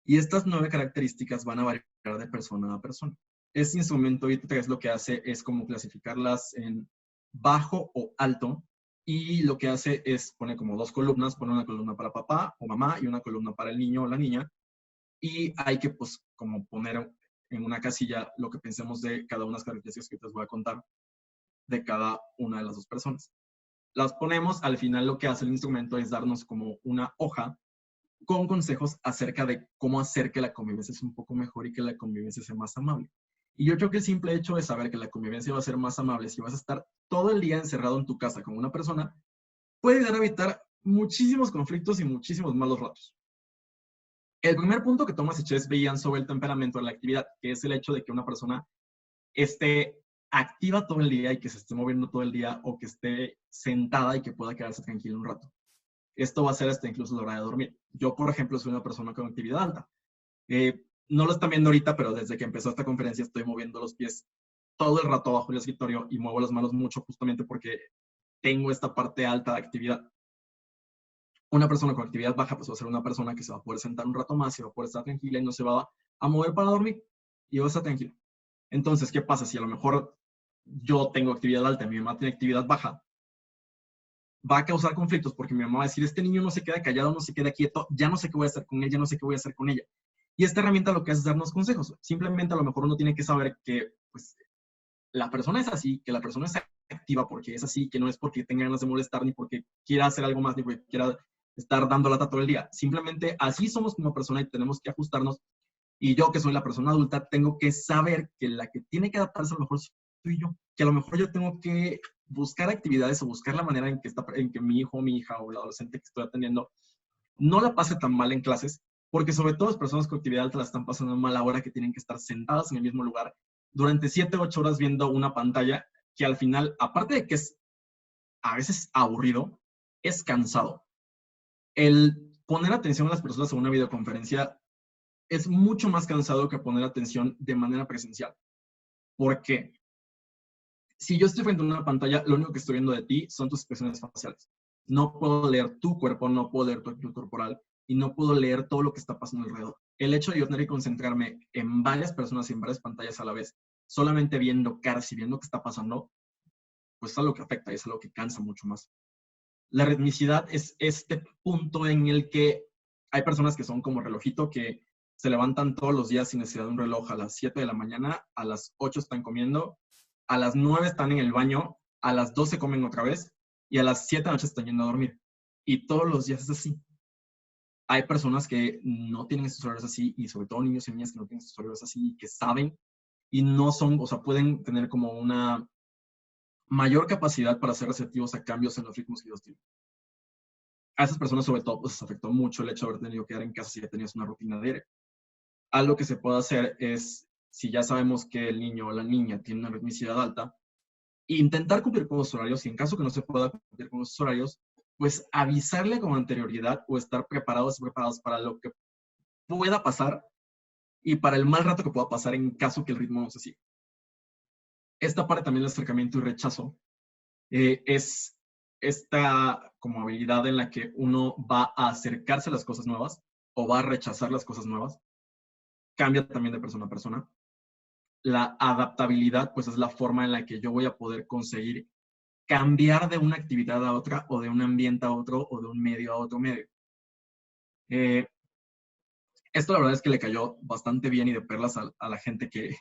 Y estas 9 características van a variar de persona a persona. Este instrumento IT3 lo que hace es como clasificarlas en bajo o alto, y lo que hace es poner como 2 columnas, pone una columna para papá o mamá y una columna para el niño o la niña, y hay que pues como poner en una casilla lo que pensemos de cada una de las características que les voy a contar de cada una de las 2 personas. Las ponemos, al final lo que hace el instrumento es darnos como una hoja con consejos acerca de cómo hacer que la convivencia sea un poco mejor y que la convivencia sea más amable. Y yo creo que el simple hecho de saber que la convivencia va a ser más amable si vas a estar todo el día encerrado en tu casa con una persona, puede ayudar a evitar muchísimos conflictos y muchísimos malos ratos. El primer punto que Thomas y Chess veían sobre el temperamento de la actividad, que es el hecho de que una persona esté activa todo el día y que se esté moviendo todo el día, o que esté sentada y que pueda quedarse tranquila un rato. Esto va a ser hasta incluso la hora de dormir. Yo, por ejemplo, soy una persona con actividad alta. No lo están viendo ahorita, pero desde que empezó esta conferencia estoy moviendo los pies todo el rato abajo del escritorio y muevo las manos mucho justamente porque tengo esta parte alta de actividad. Una persona con actividad baja pues va a ser una persona que se va a poder sentar un rato más y va a poder estar tranquila y no se va a mover para dormir y va a estar tranquila. Entonces, ¿qué pasa? Si a lo mejor yo tengo actividad alta y mi mamá tiene actividad baja, va a causar conflictos porque mi mamá va a decir, este niño no se queda callado, no se queda quieto, ya no sé qué voy a hacer con él, ya no sé qué voy a hacer con ella. Y esta herramienta lo que hace es darnos consejos. Simplemente a lo mejor uno tiene que saber que pues, la persona es así, que la persona es activa porque es así, que no es porque tenga ganas de molestar, ni porque quiera hacer algo más, ni porque quiera estar dando lata todo el día. Simplemente así somos como persona y tenemos que ajustarnos. Y yo, que soy la persona adulta, tengo que saber que la que tiene que adaptarse a lo mejor soy yo. Que a lo mejor yo tengo que buscar actividades o buscar la manera en que mi hijo, mi hija o el adolescente que estoy atendiendo no la pase tan mal en clases, porque sobre todo las personas con actividad alta la están pasando mal ahora que tienen que estar sentadas en el mismo lugar durante 7 u 8 horas viendo una pantalla que al final, aparte de que es a veces aburrido, es cansado. El poner atención a las personas en una videoconferencia es mucho más cansado que poner atención de manera presencial. ¿Por qué? Si yo estoy frente a una pantalla, lo único que estoy viendo de ti son tus expresiones faciales. No puedo leer tu cuerpo, no puedo leer tu actitud corporal y no puedo leer todo lo que está pasando alrededor. El hecho de yo tener que concentrarme en varias personas y en varias pantallas a la vez, solamente viendo caras y viendo qué está pasando, pues es algo que afecta y es algo que cansa mucho más. La ritmicidad es este punto en el que hay personas que son como relojito, que se levantan todos los días sin necesidad de un reloj a las 7 de la mañana, a las 8 están comiendo, a las 9 están en el baño, a las 12 comen otra vez y a las 7 de la noche están yendo a dormir. Y todos los días es así. Hay personas que no tienen estos horarios así y sobre todo niños y niñas que no tienen estos horarios así y que saben y no son, o sea, pueden tener como una mayor capacidad para ser receptivos a cambios en los ritmos que ellos tienen. A esas personas sobre todo pues les afectó mucho el hecho de haber tenido que quedar en casa si ya tenías una rutina diaria. Algo que se puede hacer es, si ya sabemos que el niño o la niña tiene una ritmicidad alta, intentar cumplir con los horarios y en caso que no se pueda cumplir con los horarios, pues avisarle con anterioridad o estar preparados y preparados para lo que pueda pasar y para el mal rato que pueda pasar en caso que el ritmo no se siga. Esta parte también del acercamiento y rechazo es esta como habilidad en la que uno va a acercarse a las cosas nuevas o va a rechazar las cosas nuevas. Cambia también de persona a persona. La adaptabilidad, pues es la forma en la que yo voy a poder conseguir cambiar de una actividad a otra o de un ambiente a otro o de un medio a otro medio. Esto la verdad es que le cayó bastante bien y de perlas a la gente que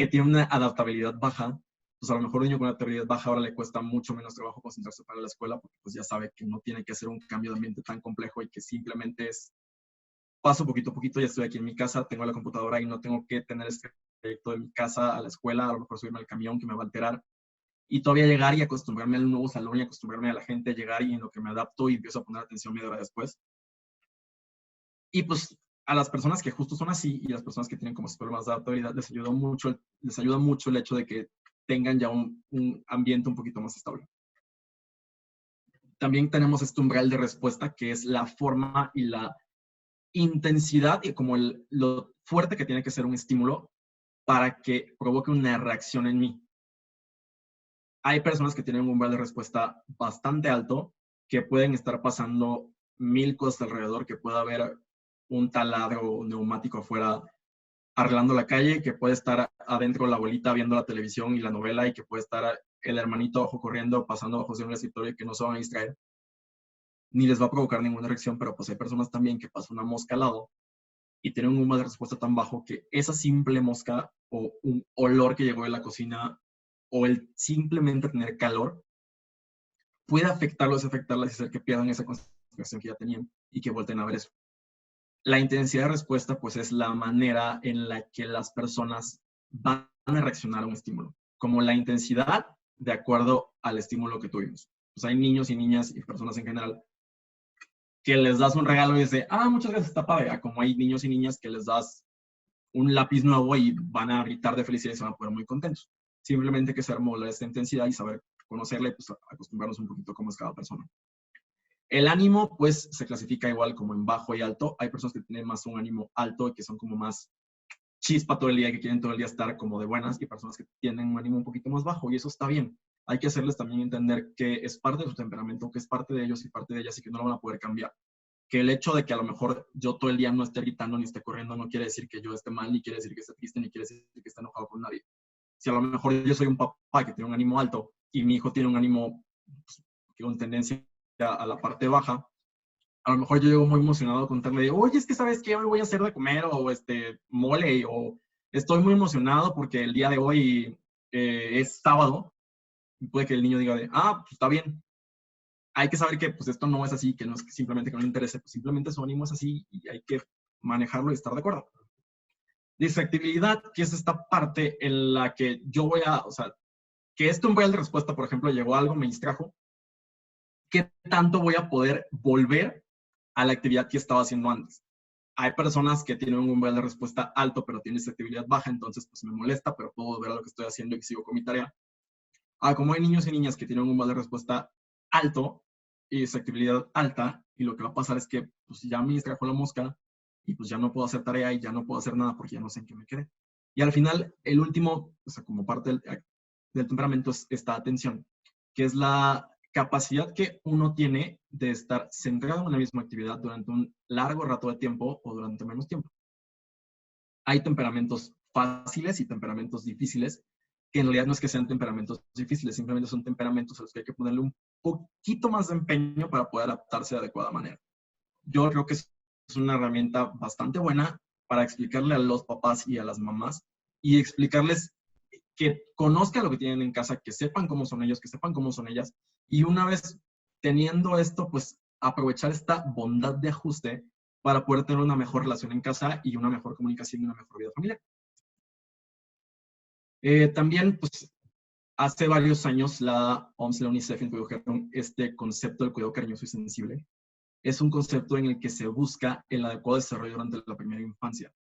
tiene una adaptabilidad baja. Pues a lo mejor un niño con una adaptabilidad baja ahora le cuesta mucho menos trabajo concentrarse para la escuela porque pues ya sabe que no tiene que hacer un cambio de ambiente tan complejo y que simplemente es paso poquito a poquito, ya estoy aquí en mi casa, tengo la computadora y no tengo que tener este trayecto de mi casa a la escuela, a lo mejor subirme al camión que me va a alterar y todavía llegar y acostumbrarme al nuevo salón y acostumbrarme a la gente, llegar y en lo que me adapto y empiezo a poner atención media hora después. Y pues a las personas que justo son así y a las personas que tienen como problemas de adaptabilidad les ayuda mucho el hecho de que tengan ya un ambiente un poquito más estable. También tenemos este umbral de respuesta que es la forma y la intensidad y como lo fuerte que tiene que ser un estímulo para que provoque una reacción en mí. Hay personas que tienen un umbral de respuesta bastante alto, que pueden estar pasando 1000 cosas alrededor, que puede haber un taladro neumático afuera arreglando la calle, que puede estar adentro la abuelita viendo la televisión y la novela, y que puede estar el hermanito abajo corriendo, pasando bajo de un escritorio y que no se van a distraer, ni les va a provocar ninguna reacción, pero pues hay personas también que pasa una mosca al lado y tienen un umbral de respuesta tan bajo que esa simple mosca o un olor que llegó de la cocina o el simplemente tener calor puede afectarlos y hacer que pierdan esa concentración que ya tenían y que vuelten a ver eso. La intensidad de respuesta, pues, es la manera en la que las personas van a reaccionar a un estímulo, como la intensidad de acuerdo al estímulo que tuvimos. pues hay niños y niñas y personas en general que les das un regalo y dices, muchas gracias, está padre. Como hay niños y niñas que les das un lápiz nuevo y van a gritar de felicidad y se van a poner muy contentos. Simplemente hay que saber modular esta intensidad y saber conocerla y pues acostumbrarnos un poquito cómo es cada persona. El ánimo, pues, se clasifica igual como en bajo y alto. Hay personas que tienen más un ánimo alto y que son como más chispa todo el día, que quieren todo el día estar como de buenas, y personas que tienen un ánimo un poquito más bajo, y eso está bien. Hay que hacerles también entender que es parte de su temperamento, que es parte de ellos y parte de ellas y que no lo van a poder cambiar. Que el hecho de que a lo mejor yo todo el día no esté gritando ni esté corriendo no quiere decir que yo esté mal, ni quiere decir que esté triste, ni quiere decir que esté enojado con nadie. Si a lo mejor yo soy un papá que tiene un ánimo alto y mi hijo tiene un ánimo pues, con tendencia a la parte baja, a lo mejor yo llego muy emocionado a contarle, oye, es que sabes que hoy voy a hacer de comer, o mole, o estoy muy emocionado porque el día de hoy es sábado, y puede que el niño diga pues está bien. Hay que saber que pues esto no es así, que no es simplemente que no le interese, pues simplemente su ánimo es así y hay que manejarlo y estar de acuerdo. Distractibilidad, que es esta parte en la que yo voy a, o sea, que esto en de respuesta, por ejemplo, llegó algo, me distrajo, ¿qué tanto voy a poder volver a la actividad que estaba haciendo antes? Hay personas que tienen un umbral de respuesta alto, pero tienen distractibilidad baja, entonces pues me molesta, pero puedo volver a lo que estoy haciendo y sigo con mi tarea. Como hay niños y niñas que tienen un umbral de respuesta alto y distractibilidad alta, y lo que va a pasar es que pues ya me distrajo la mosca y pues ya no puedo hacer tarea y ya no puedo hacer nada porque ya no sé en qué me quedé. Y al final, el último, o sea, como parte del temperamento es esta atención, que es la capacidad que uno tiene de estar centrado en una misma actividad durante un largo rato de tiempo o durante menos tiempo. Hay temperamentos fáciles y temperamentos difíciles, que en realidad no es que sean temperamentos difíciles, simplemente son temperamentos a los que hay que ponerle un poquito más de empeño para poder adaptarse de adecuada manera. Yo creo que es una herramienta bastante buena para explicarle a los papás y a las mamás y explicarles que conozcan lo que tienen en casa, que sepan cómo son ellos, que sepan cómo son ellas, y una vez teniendo esto, pues aprovechar esta bondad de ajuste para poder tener una mejor relación en casa y una mejor comunicación y una mejor vida familiar. También, pues, hace varios años la OMS y la UNICEF introdujeron este concepto del cuidado cariñoso y sensible. Es un concepto en el que se busca el adecuado desarrollo durante la primera infancia.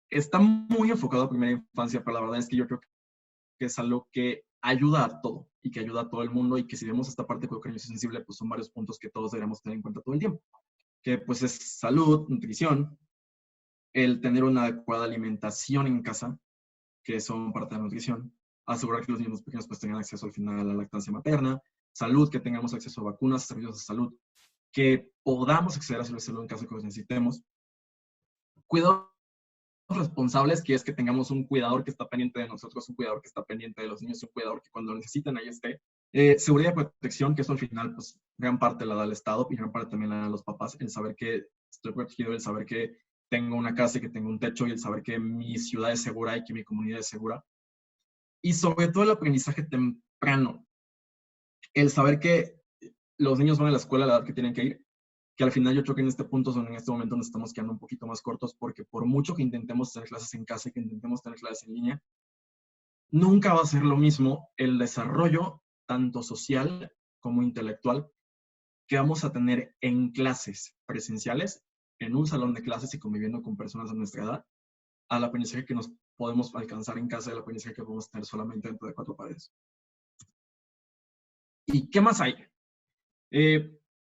Está muy enfocado a primera infancia, pero la verdad es que yo creo que es algo que ayuda a todo y que ayuda a todo el mundo, y que si vemos esta parte de cuidado cariñoso y sensible, pues son varios puntos que todos deberíamos tener en cuenta todo el tiempo. Que pues es salud, nutrición, el tener una adecuada alimentación en casa, que son parte de la nutrición, asegurar que los niños pequeños pues tengan acceso al final a la lactancia materna, salud, que tengamos acceso a vacunas, servicios de salud, que podamos acceder a servicios de salud en caso de que los necesitemos. Cuidados responsables, que es que tengamos un cuidador que está pendiente de nosotros, un cuidador que está pendiente de los niños, un cuidador que cuando lo necesiten ahí esté. Seguridad y protección, que eso al final, pues, gran parte la da el Estado y gran parte también la dan los papás, el saber que estoy protegido, el saber que tengo una casa y que tengo un techo, y el saber que mi ciudad es segura y que mi comunidad es segura. Y sobre todo el aprendizaje temprano, el saber que los niños van a la escuela a la edad que tienen que ir, que al final yo creo que en este punto, en este momento nos estamos quedando un poquito más cortos, porque por mucho que intentemos tener clases en casa y que intentemos tener clases en línea, nunca va a ser lo mismo el desarrollo, tanto social como intelectual, que vamos a tener en clases presenciales, en un salón de clases y conviviendo con personas de nuestra edad, al aprendizaje que nos podemos alcanzar en casa y al aprendizaje que podemos tener solamente dentro de 4 paredes. ¿Y qué más hay?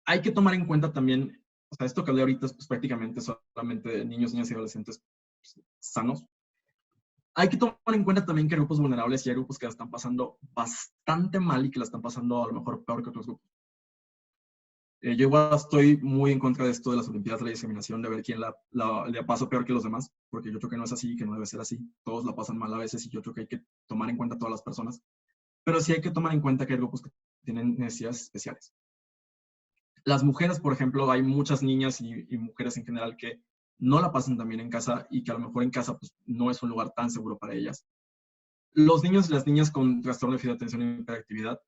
Hay que tomar en cuenta también, o sea, esto que hablé ahorita es pues, prácticamente solamente de niños, niñas y adolescentes pues, sanos. Hay que tomar en cuenta también que hay grupos vulnerables y hay grupos que la están pasando bastante mal y que la están pasando a lo mejor peor que otros grupos. Yo igual estoy muy en contra de esto de las Olimpiadas de la discriminación, de ver quién le pasa peor que los demás, porque yo creo que no es así y que no debe ser así. Todos la pasan mal a veces y yo creo que hay que tomar en cuenta a todas las personas. Pero sí hay que tomar en cuenta que hay grupos que tienen necesidades especiales. Las mujeres, por ejemplo, hay muchas niñas y mujeres en general que no la pasan tan bien en casa y que a lo mejor en casa pues, no es un lugar tan seguro para ellas. Los niños y las niñas con trastorno de déficit de atención e hiperactividad,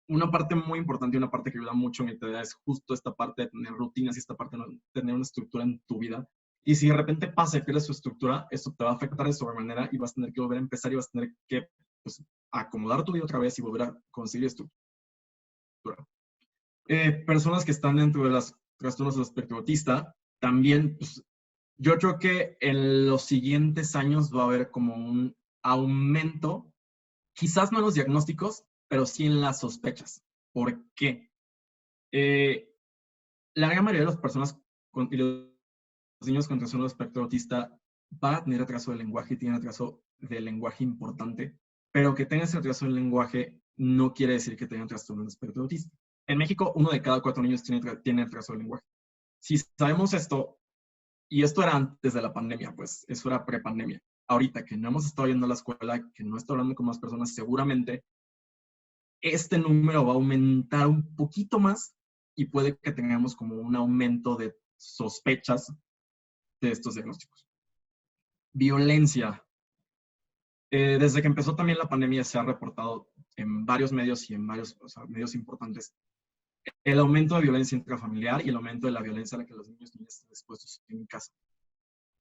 una parte muy importante y una parte que ayuda mucho en el TDA es justo esta parte de tener rutinas y esta parte de tener una estructura en tu vida. Y si de repente pasa y pierdes su estructura, esto te va a afectar de sobremanera y vas a tener que volver a empezar y vas a tener que pues, acomodar tu vida otra vez y volver a conseguir estructura. Personas que están dentro de los trastornos del espectro autista, también, pues, yo creo que en los siguientes años va a haber como un aumento, quizás no en los diagnósticos, pero sí en las sospechas. ¿Por qué? La gran mayoría de las personas y los niños con trastorno del espectro autista van a tener retraso del lenguaje y tienen retraso del lenguaje importante, pero que tengan ese retraso del lenguaje no quiere decir que tengan trastorno del espectro autista. En México, 1 de cada 4 niños tiene retraso del lenguaje. Si sabemos esto, y esto era antes de la pandemia, pues eso era prepandemia. Ahorita que no hemos estado yendo a la escuela, que no estoy hablando con más personas, seguramente este número va a aumentar un poquito más y puede que tengamos como un aumento de sospechas de estos diagnósticos. Violencia. Desde que empezó también la pandemia se ha reportado en varios medios y en varios medios importantes el aumento de violencia intrafamiliar y el aumento de la violencia a la que los niños y niñas están expuestos en casa.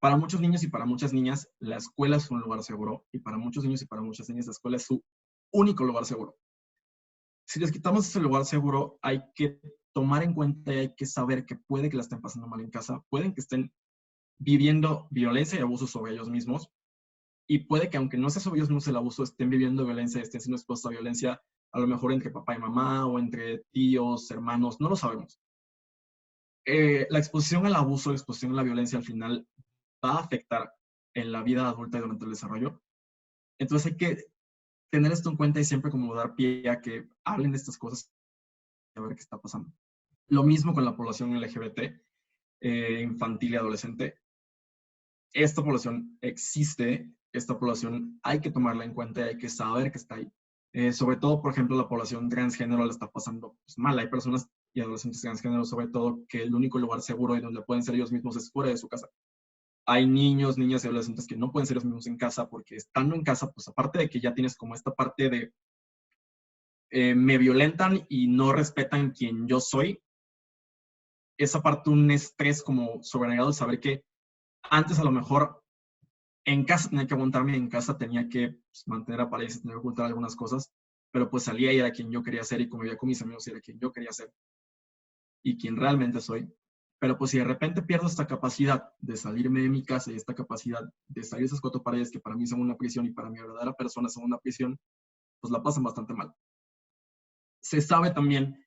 Para muchos niños y para muchas niñas, la escuela es un lugar seguro, y para muchos niños y para muchas niñas, la escuela es su único lugar seguro. Si les quitamos ese lugar seguro, hay que tomar en cuenta y hay que saber que puede que la estén pasando mal en casa, pueden que estén viviendo violencia y abuso sobre ellos mismos, y puede que aunque no sea sobre ellos mismos el abuso, estén viviendo violencia, estén siendo expuestos a violencia, a lo mejor entre papá y mamá, o entre tíos, hermanos, no lo sabemos. La exposición al abuso, la exposición a la violencia al final va a afectar en la vida adulta y durante el desarrollo. Entonces hay que tener esto en cuenta y siempre como dar pie a que hablen de estas cosas y a ver qué está pasando. Lo mismo con la población LGBT, infantil y adolescente. Esta población existe, esta población hay que tomarla en cuenta y hay que saber que está ahí. Sobre todo, por ejemplo, la población transgénero la está pasando pues, mal. Hay personas y adolescentes transgénero, sobre todo, que el único lugar seguro y donde pueden ser ellos mismos es fuera de su casa. Hay niños, niñas y adolescentes que no pueden ser ellos mismos en casa porque estando en casa, pues aparte de que ya tienes como esta parte de me violentan y no respetan quien yo soy, esa parte un estrés como sobrenegado de saber que antes a lo mejor en casa tenía que aguantarme, en casa tenía que pues, mantener apariencia, tenía que ocultar algunas cosas, pero pues salía y era quien yo quería ser y convivía con mis amigos y era quien yo quería ser y quien realmente soy. Pero pues si de repente pierdo esta capacidad de salirme de mi casa y esta capacidad de salir de esas 4 paredes que para mí son una prisión y para mi verdadera persona son una prisión, pues la pasan bastante mal. Se sabe también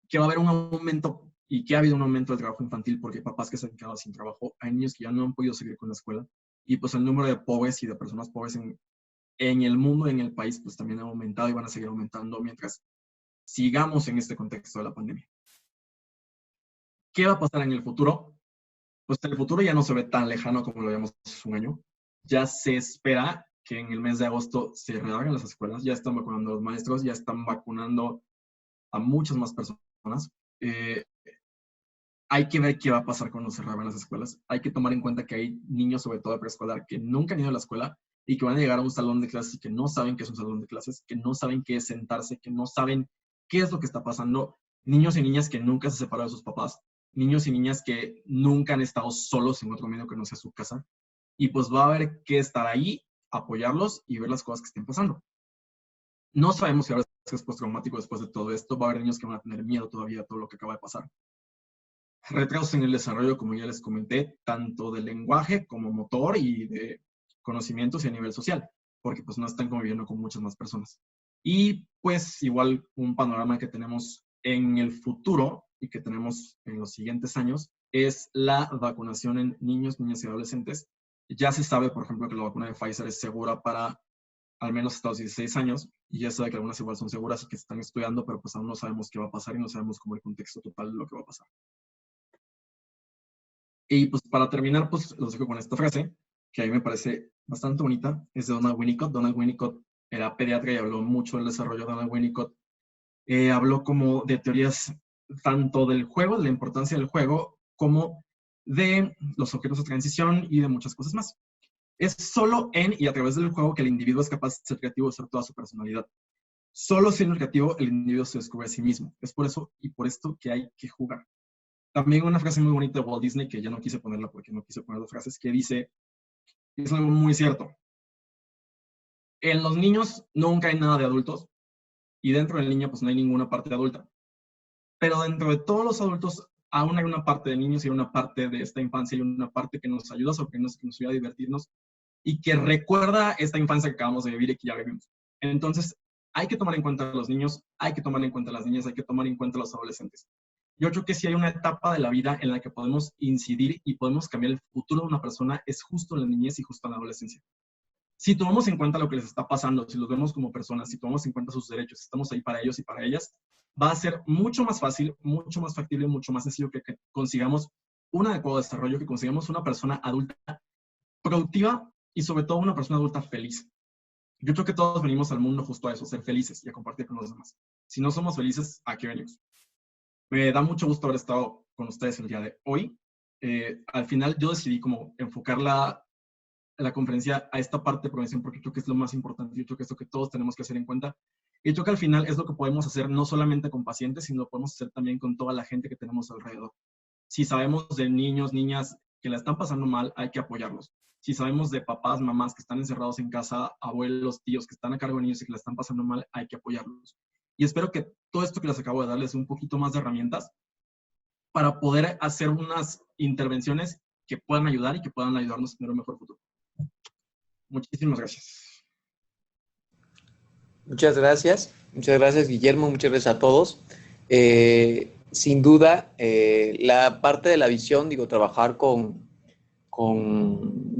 que va a haber un aumento y que ha habido un aumento del trabajo infantil porque hay papás que se han quedado sin trabajo, hay niños que ya no han podido seguir con la escuela y pues el número de pobres y de personas pobres en el mundo y en el país pues también ha aumentado y van a seguir aumentando mientras sigamos en este contexto de la pandemia. ¿Qué va a pasar en el futuro? Pues el futuro ya no se ve tan lejano como lo veíamos hace un año. Ya se espera que en el mes de agosto se reabran las escuelas, ya están vacunando a los maestros, ya están vacunando a muchas más personas. Hay que ver qué va a pasar cuando se reabran las escuelas. Hay que tomar en cuenta que hay niños, sobre todo de preescolar, que nunca han ido a la escuela y que van a llegar a un salón de clases y que no saben qué es un salón de clases, que no saben qué es sentarse, que no saben qué es lo que está pasando. Niños y niñas que nunca se separaron de sus papás, niños y niñas que nunca han estado solos en otro medio que no sea su casa. Y pues va a haber que estar ahí, apoyarlos y ver las cosas que estén pasando. No sabemos si habrá estrés postraumático después de todo esto. Va a haber niños que van a tener miedo todavía a todo lo que acaba de pasar. Retrasos en el desarrollo, como ya les comenté, tanto de lenguaje como motor y de conocimientos y a nivel social, porque pues no están conviviendo con muchas más personas. Y pues igual un panorama que tenemos en el futuro y que tenemos en los siguientes años es la vacunación en niños, niñas y adolescentes. Ya se sabe, por ejemplo, que la vacuna de Pfizer es segura para al menos hasta los 16 años, y ya se sabe que algunas igual son seguras y que se están estudiando, pero pues aún no sabemos qué va a pasar y no sabemos cómo el contexto total de lo que va a pasar. Y pues para terminar, pues los dejo con esta frase, que a mí me parece bastante bonita, es de Donald Winnicott. Donald Winnicott era pediatra y habló mucho del desarrollo de Donald Winnicott. Habló como de teorías tanto del juego, de la importancia del juego, como de los objetos de transición y de muchas cosas más. Es solo en y a través del juego que el individuo es capaz de ser creativo y de ser toda su personalidad. Solo siendo creativo, el individuo se descubre a sí mismo. Es por eso y por esto que hay que jugar. También una frase muy bonita de Walt Disney, que ya no quise ponerla porque no quise poner las frases, que dice, es algo muy cierto. En los niños nunca hay nada de adultos y dentro del niño pues no hay ninguna parte de adulta. pero dentro de todos los adultos aún hay una parte de niños y una parte de esta infancia y una parte que nos ayuda o que nos ayuda a divertirnos y que recuerda esta infancia que acabamos de vivir y que ya vivimos. Entonces, hay que tomar en cuenta a los niños, hay que tomar en cuenta a las niñas, hay que tomar en cuenta a los adolescentes. Yo creo que si hay una etapa de la vida en la que podemos incidir y podemos cambiar el futuro de una persona, es justo en la niñez y justo en la adolescencia. Si tomamos en cuenta lo que les está pasando, si los vemos como personas, si tomamos en cuenta sus derechos, estamos ahí para ellos y para ellas, va a ser mucho más fácil, mucho más factible, mucho más sencillo que consigamos un adecuado desarrollo, que consigamos una persona adulta productiva y sobre todo una persona adulta feliz. Yo creo que todos venimos al mundo justo a eso, ser felices y a compartir con los demás. Si no somos felices, ¿a qué venimos? Me da mucho gusto haber estado con ustedes el día de hoy. Al final yo decidí como enfocar la conferencia a esta parte de prevención porque creo que es lo más importante. Yo creo que es lo que todos tenemos que hacer en cuenta. Y creo que al final es lo que podemos hacer no solamente con pacientes, sino lo podemos hacer también con toda la gente que tenemos alrededor. Si sabemos de niños, niñas que la están pasando mal, hay que apoyarlos. Si sabemos de papás, mamás que están encerrados en casa, abuelos, tíos que están a cargo de niños y que la están pasando mal, hay que apoyarlos. Y espero que todo esto que les acabo de darles un poquito más de herramientas para poder hacer unas intervenciones que puedan ayudar y que puedan ayudarnos a tener un mejor futuro. Muchísimas gracias. Muchas gracias Guillermo, muchas gracias a todos. Sin duda, la parte de la visión, digo, trabajar con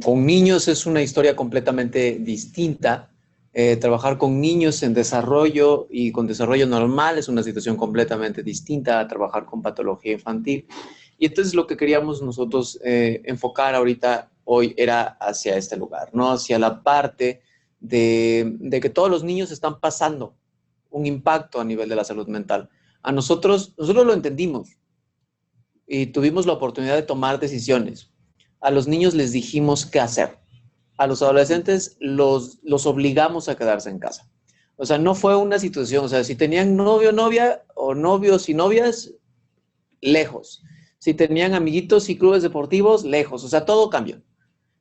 niños es una historia completamente distinta. Trabajar con niños en desarrollo y con desarrollo normal es una situación completamente distinta a trabajar con patología infantil. Y entonces lo que queríamos nosotros enfocar ahorita, hoy, era hacia este lugar, ¿no? Hacia la parte de que todos los niños están pasando un impacto a nivel de la salud mental. A nosotros lo entendimos y tuvimos la oportunidad de tomar decisiones. A los niños les dijimos qué hacer. A los adolescentes los obligamos a quedarse en casa. O sea, no fue una situación, o sea, si tenían novio, novia, o novios y novias, lejos. Si tenían amiguitos y clubes deportivos, lejos. O sea, todo cambió.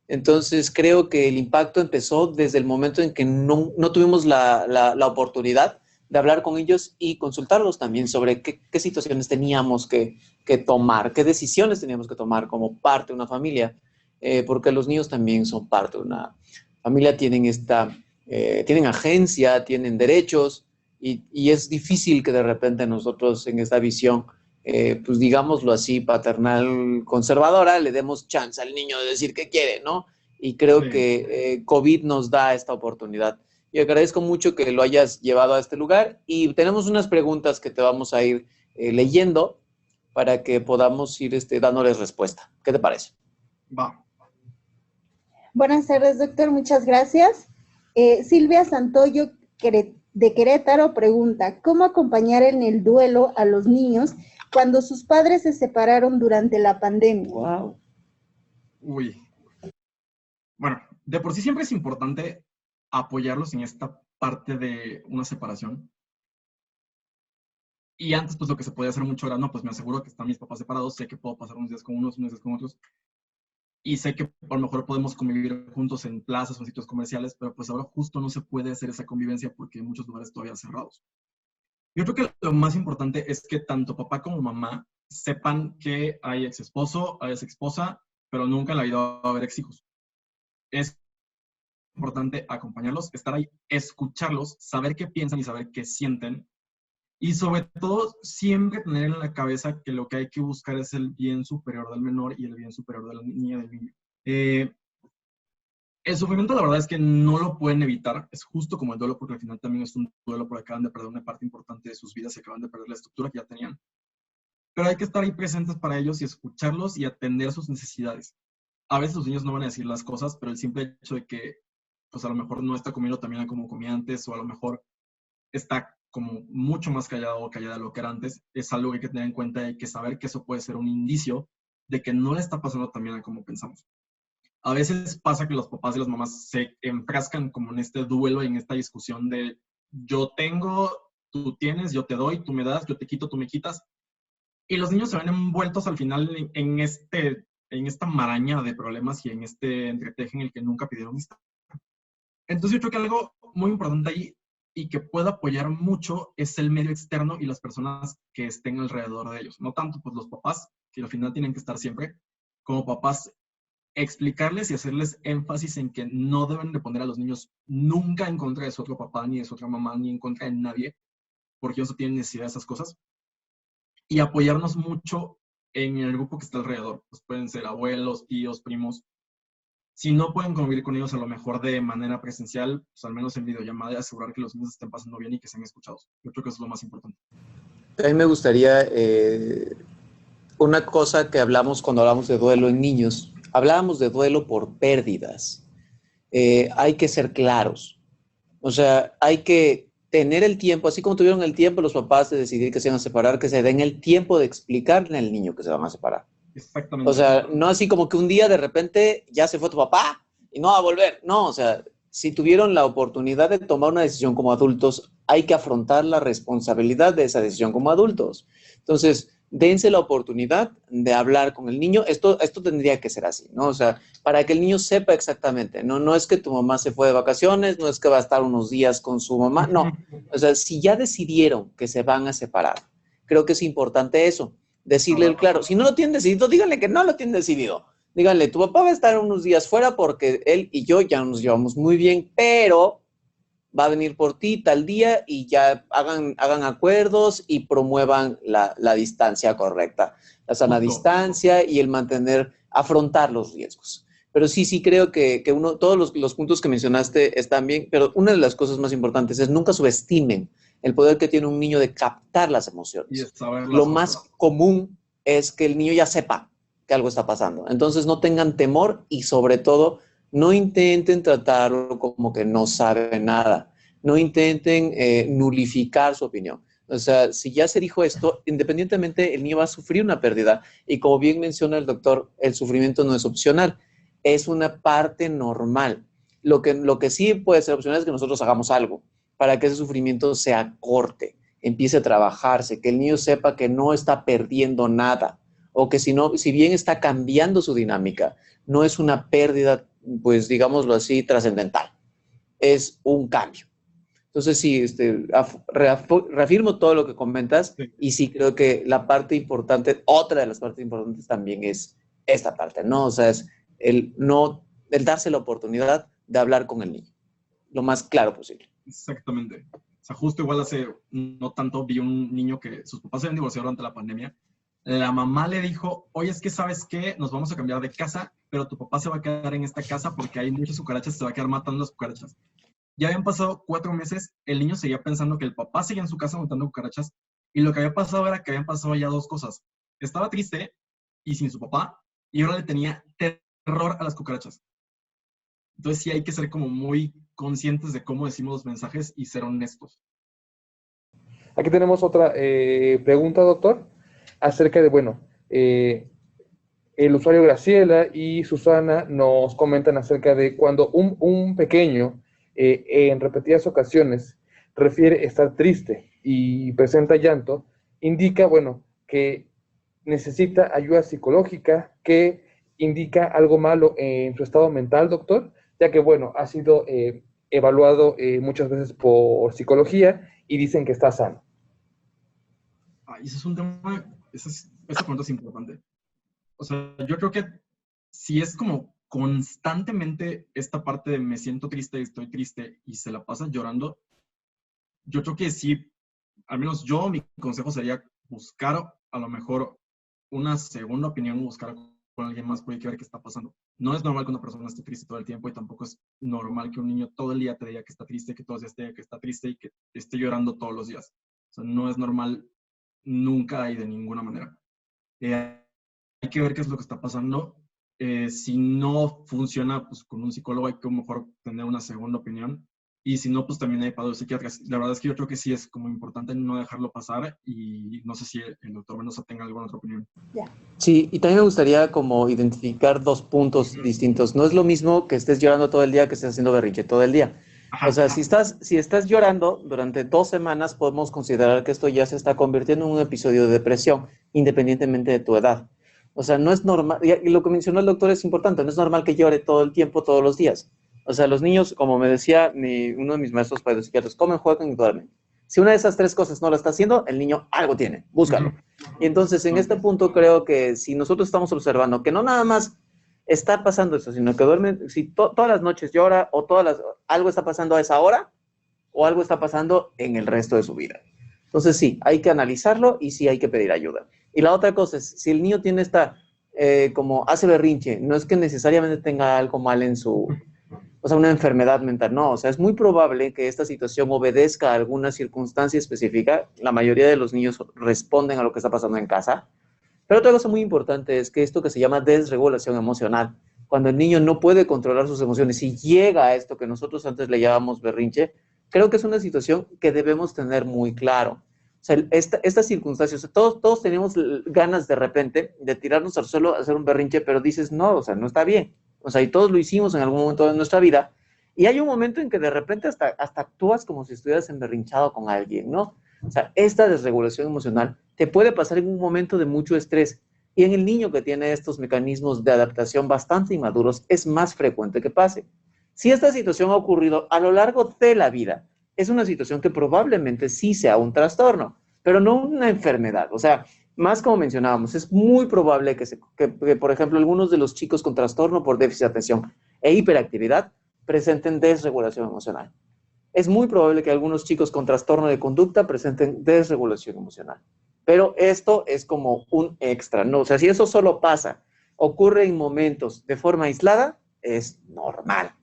Entonces, creo que el impacto empezó desde el momento en que no tuvimos la oportunidad de hablar con ellos y consultarlos también sobre qué situaciones teníamos que tomar, qué decisiones teníamos que tomar como parte de una familia, porque los niños también son parte de una familia, tienen tienen agencia, tienen derechos, y es difícil que de repente nosotros en esta visión, pues digámoslo así, paternal conservadora, le demos chance al niño de decir qué quiere, ¿no? Y creo que COVID nos da esta oportunidad. Y agradezco mucho que lo hayas llevado a este lugar y tenemos unas preguntas que te vamos a ir leyendo para que podamos ir dándoles respuesta. ¿Qué te parece? Va. Buenas tardes, doctor. Muchas gracias. Silvia Santoyo, de Querétaro, pregunta, ¿cómo acompañar en el duelo a los niños cuando sus padres se separaron durante la pandemia? Wow. Uy. Bueno, de por sí siempre es importante apoyarlos en esta parte de una separación. Y antes, pues lo que se podía hacer mucho era, no, pues me aseguro que están mis papás separados, sé que puedo pasar unos días con unos días con otros, y sé que a lo mejor podemos convivir juntos en plazas o en sitios comerciales, pero pues ahora justo no se puede hacer esa convivencia porque hay muchos lugares todavía cerrados. Yo creo que lo más importante es que tanto papá como mamá sepan que hay ex esposo, hay ex esposa, pero nunca en la vida va a haber ex hijos. Es importante acompañarlos, estar ahí, escucharlos, saber qué piensan y saber qué sienten. Y sobre todo, siempre tener en la cabeza que lo que hay que buscar es el bien superior del menor y el bien superior de la niña y del niño. El sufrimiento, la verdad es que no lo pueden evitar. Es justo como el duelo, porque al final también es un duelo, porque acaban de perder una parte importante de sus vidas y acaban de perder la estructura que ya tenían. Pero hay que estar ahí presentes para ellos y escucharlos y atender sus necesidades. A veces los niños no van a decir las cosas, pero el simple hecho de que, pues a lo mejor no está comiendo también como comía antes, o a lo mejor está como mucho más callado o callada de lo que era antes, es algo que hay que tener en cuenta y hay que saber que eso puede ser un indicio de que no le está pasando tan bien como pensamos. A veces pasa que los papás y las mamás se enfrascan como en este duelo y en esta discusión de yo tengo, tú tienes, yo te doy, tú me das, yo te quito, tú me quitas. Y los niños se ven envueltos al final en esta maraña de problemas y en este entreteje en el que nunca pidieron estar. Entonces yo creo que algo muy importante ahí y que pueda apoyar mucho es el medio externo y las personas que estén alrededor de ellos. No tanto pues los papás, que al final tienen que estar siempre, como papás, explicarles y hacerles énfasis en que no deben de poner a los niños nunca en contra de su otro papá, ni de su otra mamá, ni en contra de nadie, porque ellos no tienen necesidad de esas cosas. Y apoyarnos mucho en el grupo que está alrededor. Pues pueden ser abuelos, tíos, primos. Si no pueden convivir con ellos a lo mejor de manera presencial, pues al menos en videollamada, y asegurar que los niños estén pasando bien y que sean escuchados. Yo creo que eso es lo más importante. A mí me gustaría una cosa que hablamos cuando hablamos de duelo en niños. Hablábamos de duelo por pérdidas. Hay que ser claros. O sea, hay que tener el tiempo, así como tuvieron el tiempo los papás de decidir que se iban a separar, que se den el tiempo de explicarle al niño que se van a separar. Exactamente. O sea, no así como que un día de repente ya se fue tu papá y no va a volver. No, o sea, si tuvieron la oportunidad de tomar una decisión como adultos, hay que afrontar la responsabilidad de esa decisión como adultos. Entonces, dense la oportunidad de hablar con el niño. Esto tendría que ser así, ¿no? O sea, para que el niño sepa exactamente. No es que tu mamá se fue de vacaciones, no es que va a estar unos días con su mamá, no. O sea, si ya decidieron que se van a separar, creo que es importante eso. Decirle, claro, si no lo tienen decidido, díganle que no lo tienen decidido. Díganle, tu papá va a estar unos días fuera porque él y yo ya nos llevamos muy bien, pero va a venir por ti tal día y ya hagan acuerdos y promuevan la distancia correcta, la sana distancia y el afrontar los riesgos. Pero sí creo que todos los puntos que mencionaste están bien, pero una de las cosas más importantes es nunca subestimen el poder que tiene un niño de captar las emociones. Lo más común es que el niño ya sepa que algo está pasando. Entonces no tengan temor y sobre todo no intenten tratarlo como que no sabe nada. No intenten nulificar su opinión. O sea, si ya se dijo esto, independientemente el niño va a sufrir una pérdida y como bien menciona el doctor, el sufrimiento no es opcional, es una parte normal. Lo que sí puede ser opcional es que nosotros hagamos algo para que ese sufrimiento se acorte, empiece a trabajarse, que el niño sepa que no está perdiendo nada, o que si bien está cambiando su dinámica, no es una pérdida, pues digámoslo así, trascendental, es un cambio. Entonces sí, reafirmo todo lo que comentas y sí creo que la parte importante, otra de las partes importantes también es esta parte, ¿no? O sea, es el darse la oportunidad de hablar con el niño, lo más claro posible. Exactamente. O sea, justo igual hace no tanto vi un niño que sus papás se habían divorciado durante la pandemia. La mamá le dijo, oye, es que ¿sabes qué? Nos vamos a cambiar de casa, pero tu papá se va a quedar en esta casa porque hay muchas cucarachas, se va a quedar matando las cucarachas. Ya habían pasado 4 meses, el niño seguía pensando que el papá seguía en su casa matando cucarachas y lo que había pasado era que habían pasado ya 2 cosas. Estaba triste y sin su papá y ahora le tenía terror a las cucarachas. Entonces sí hay que ser como muy conscientes de cómo decimos los mensajes y ser honestos. Aquí tenemos otra pregunta, doctor, acerca de, el usuario Graciela y Susana nos comentan acerca de cuando un pequeño en repetidas ocasiones refiere estar triste y presenta llanto, indica, que necesita ayuda psicológica, que indica algo malo en su estado mental, doctor, ya que, ha sido evaluado muchas veces por psicología y dicen que está sano. Ese es un tema, esa pregunta es importante. O sea, yo creo que si es como constantemente esta parte de me siento triste, estoy triste y se la pasa llorando, yo creo que sí, al menos mi consejo sería buscar a lo mejor una segunda opinión, buscar con alguien más, porque hay que ver qué está pasando. No es normal que una persona esté triste todo el tiempo y tampoco es normal que un niño todo el día te diga que está triste, que todos los días te diga que está triste y que esté llorando todos los días. O sea, no es normal nunca y de ninguna manera. Hay que ver qué es lo que está pasando. Si no funciona, pues con un psicólogo hay que mejor tener una segunda opinión. Y si no, pues también hay para los psiquiatras. La verdad es que yo creo que sí es como importante no dejarlo pasar y no sé si el doctor Mendoza tenga alguna otra opinión. Sí, y también me gustaría como identificar 2 puntos distintos. No es lo mismo que estés llorando todo el día que estés haciendo berrinche todo el día. O sea, si estás llorando durante 2 semanas, podemos considerar que esto ya se está convirtiendo en un episodio de depresión, independientemente de tu edad. O sea, no es normal, y lo que mencionó el doctor es importante, no es normal que llore todo el tiempo, todos los días. O sea, los niños, como me decía uno de mis maestros para psiquiatras, comen, juegan y duermen. Si una de esas tres cosas no la está haciendo, el niño algo tiene, búscalo. Y entonces, en este punto, creo que si nosotros estamos observando que no nada más está pasando eso, sino que duermen, si todas las noches llora o algo está pasando a esa hora o algo está pasando en el resto de su vida. Entonces, sí, hay que analizarlo y sí hay que pedir ayuda. Y la otra cosa es, si el niño tiene como hace berrinche, no es que necesariamente tenga algo mal en o sea, una enfermedad mental, no, o sea, es muy probable que esta situación obedezca a alguna circunstancia específica. La mayoría de los niños responden a lo que está pasando en casa. Pero otra cosa muy importante es que esto que se llama desregulación emocional, cuando el niño no puede controlar sus emociones y llega a esto que nosotros antes le llamábamos berrinche, creo que es una situación que debemos tener muy claro. O sea, estas circunstancias, o sea, todos tenemos ganas de repente de tirarnos al suelo a hacer un berrinche, pero dices, no, o sea, no está bien. O sea, y todos lo hicimos en algún momento de nuestra vida. Y hay un momento en que de repente hasta actúas como si estuvieras emberrinchado con alguien, ¿no? O sea, esta desregulación emocional te puede pasar en un momento de mucho estrés. Y en el niño que tiene estos mecanismos de adaptación bastante inmaduros, es más frecuente que pase. Si esta situación ha ocurrido a lo largo de la vida, es una situación que probablemente sí sea un trastorno, pero no una enfermedad. O sea, más como mencionábamos, es muy probable que, por ejemplo, algunos de los chicos con trastorno por déficit de atención e hiperactividad presenten desregulación emocional. Es muy probable que algunos chicos con trastorno de conducta presenten desregulación emocional. Pero esto es como un extra, ¿no? O sea, si eso solo pasa, ocurre en momentos de forma aislada, es normal.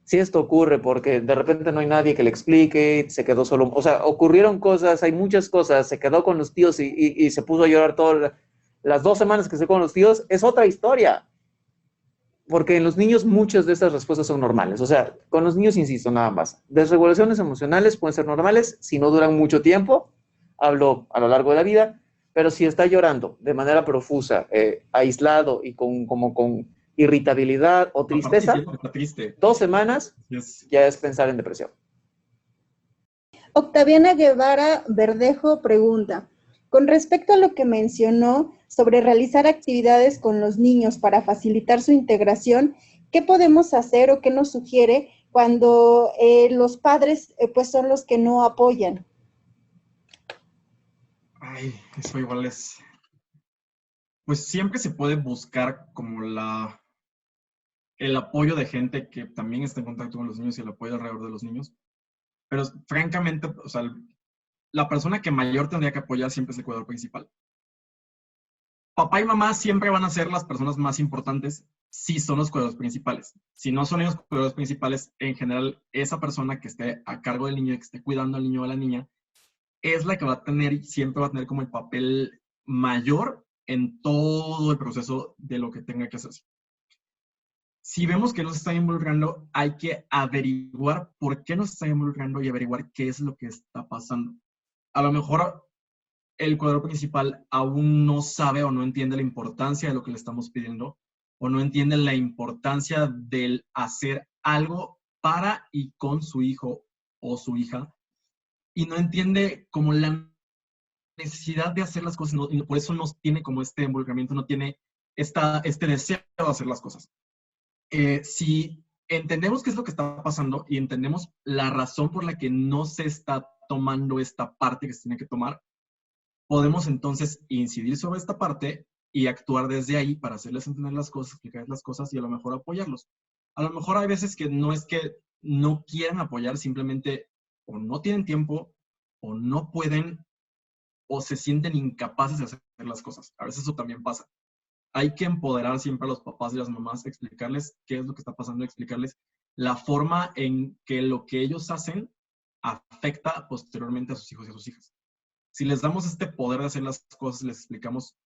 Si esto ocurre porque de repente no hay nadie que le explique, se quedó solo, o sea, ocurrieron cosas, hay muchas cosas, se quedó con los tíos y se puso a llorar todas las 2 semanas que se quedó con los tíos, es otra historia. Porque en los niños muchas de estas respuestas son normales. O sea, con los niños, insisto, nada más. Desregulaciones emocionales pueden ser normales si no duran mucho tiempo, hablo a lo largo de la vida, pero si está llorando de manera profusa, aislado y como con irritabilidad o tristeza, Está triste. 2 semanas Yes. ya es pensar en depresión. Octaviana Guevara Verdejo pregunta, con respecto a lo que mencionó sobre realizar actividades con los niños para facilitar su integración, ¿qué podemos hacer o qué nos sugiere cuando los padres pues son los que no apoyan? Ay, eso igual es... Pues siempre se puede buscar como el apoyo de gente que también está en contacto con los niños y el apoyo alrededor de los niños. Pero francamente, o sea, la persona que mayor tendría que apoyar siempre es el cuidador principal. Papá y mamá siempre van a ser las personas más importantes si son los cuidadores principales. Si no son ellos los cuidadores principales, en general, esa persona que esté a cargo del niño, que esté cuidando al niño o a la niña, es la que va a tener y siempre va a tener como el papel mayor en todo el proceso de lo que tenga que hacerse. Si vemos que nos está involucrando, hay que averiguar por qué nos está involucrando y averiguar qué es lo que está pasando. A lo mejor el cuadro principal aún no sabe o no entiende la importancia de lo que le estamos pidiendo o no entiende la importancia del hacer algo para y con su hijo o su hija y no entiende como la necesidad de hacer las cosas y por eso no tiene como este involucramiento, no tiene este deseo de hacer las cosas. Si entendemos qué es lo que está pasando y entendemos la razón por la que no se está tomando esta parte que se tiene que tomar, podemos entonces incidir sobre esta parte y actuar desde ahí para hacerles entender las cosas, explicarles las cosas y a lo mejor apoyarlos. A lo mejor hay veces que no es que no quieran apoyar, simplemente o no tienen tiempo o no pueden o se sienten incapaces de hacer las cosas. A veces eso también pasa. Hay que empoderar siempre a los papás y las mamás, explicarles qué es lo que está pasando, explicarles la forma en que lo que ellos hacen afecta posteriormente a sus hijos y a sus hijas. Si les damos este poder de hacer las cosas, les explicamos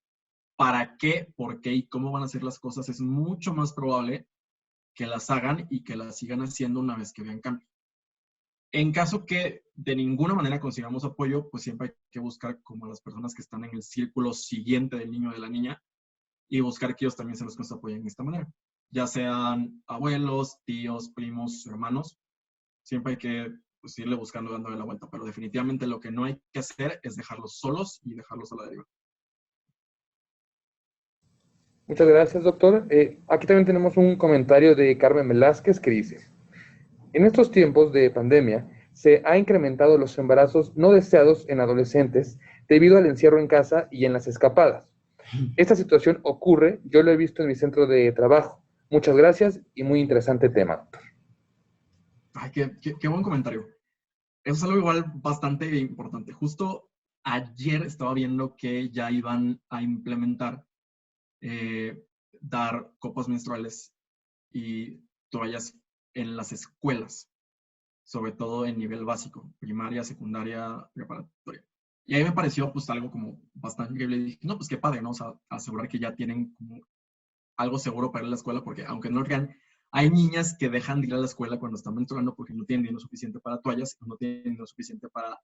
para qué, por qué y cómo van a hacer las cosas, es mucho más probable que las hagan y que las sigan haciendo una vez que vean cambio. En caso que de ninguna manera consigamos apoyo, pues siempre hay que buscar como a las personas que están en el círculo siguiente del niño o de la niña y buscar que ellos también se los apoyen de esta manera. Ya sean abuelos, tíos, primos, hermanos, siempre hay que pues, irle buscando, dándole la vuelta. Pero definitivamente lo que no hay que hacer es dejarlos solos y dejarlos a la deriva. Muchas gracias, doctor. Aquí también tenemos un comentario de Carmen Velázquez que dice, En estos tiempos de pandemia, se ha incrementado los embarazos no deseados en adolescentes debido al encierro en casa y en las escapadas. Esta situación ocurre, yo lo he visto en mi centro de trabajo. Muchas gracias y muy interesante tema, doctor. Ay, qué buen comentario. Eso es algo igual bastante importante. Justo ayer estaba viendo que ya iban a implementar dar copas menstruales y toallas en las escuelas, sobre todo en nivel básico, primaria, secundaria, preparatoria. Y ahí me pareció pues algo como bastante increíble. Y dije, no, pues qué padre, ¿no? O sea, asegurar que ya tienen como algo seguro para ir a la escuela, porque aunque no lo crean, hay niñas que dejan de ir a la escuela cuando están menstruando porque no tienen dinero suficiente para toallas, no tienen dinero suficiente para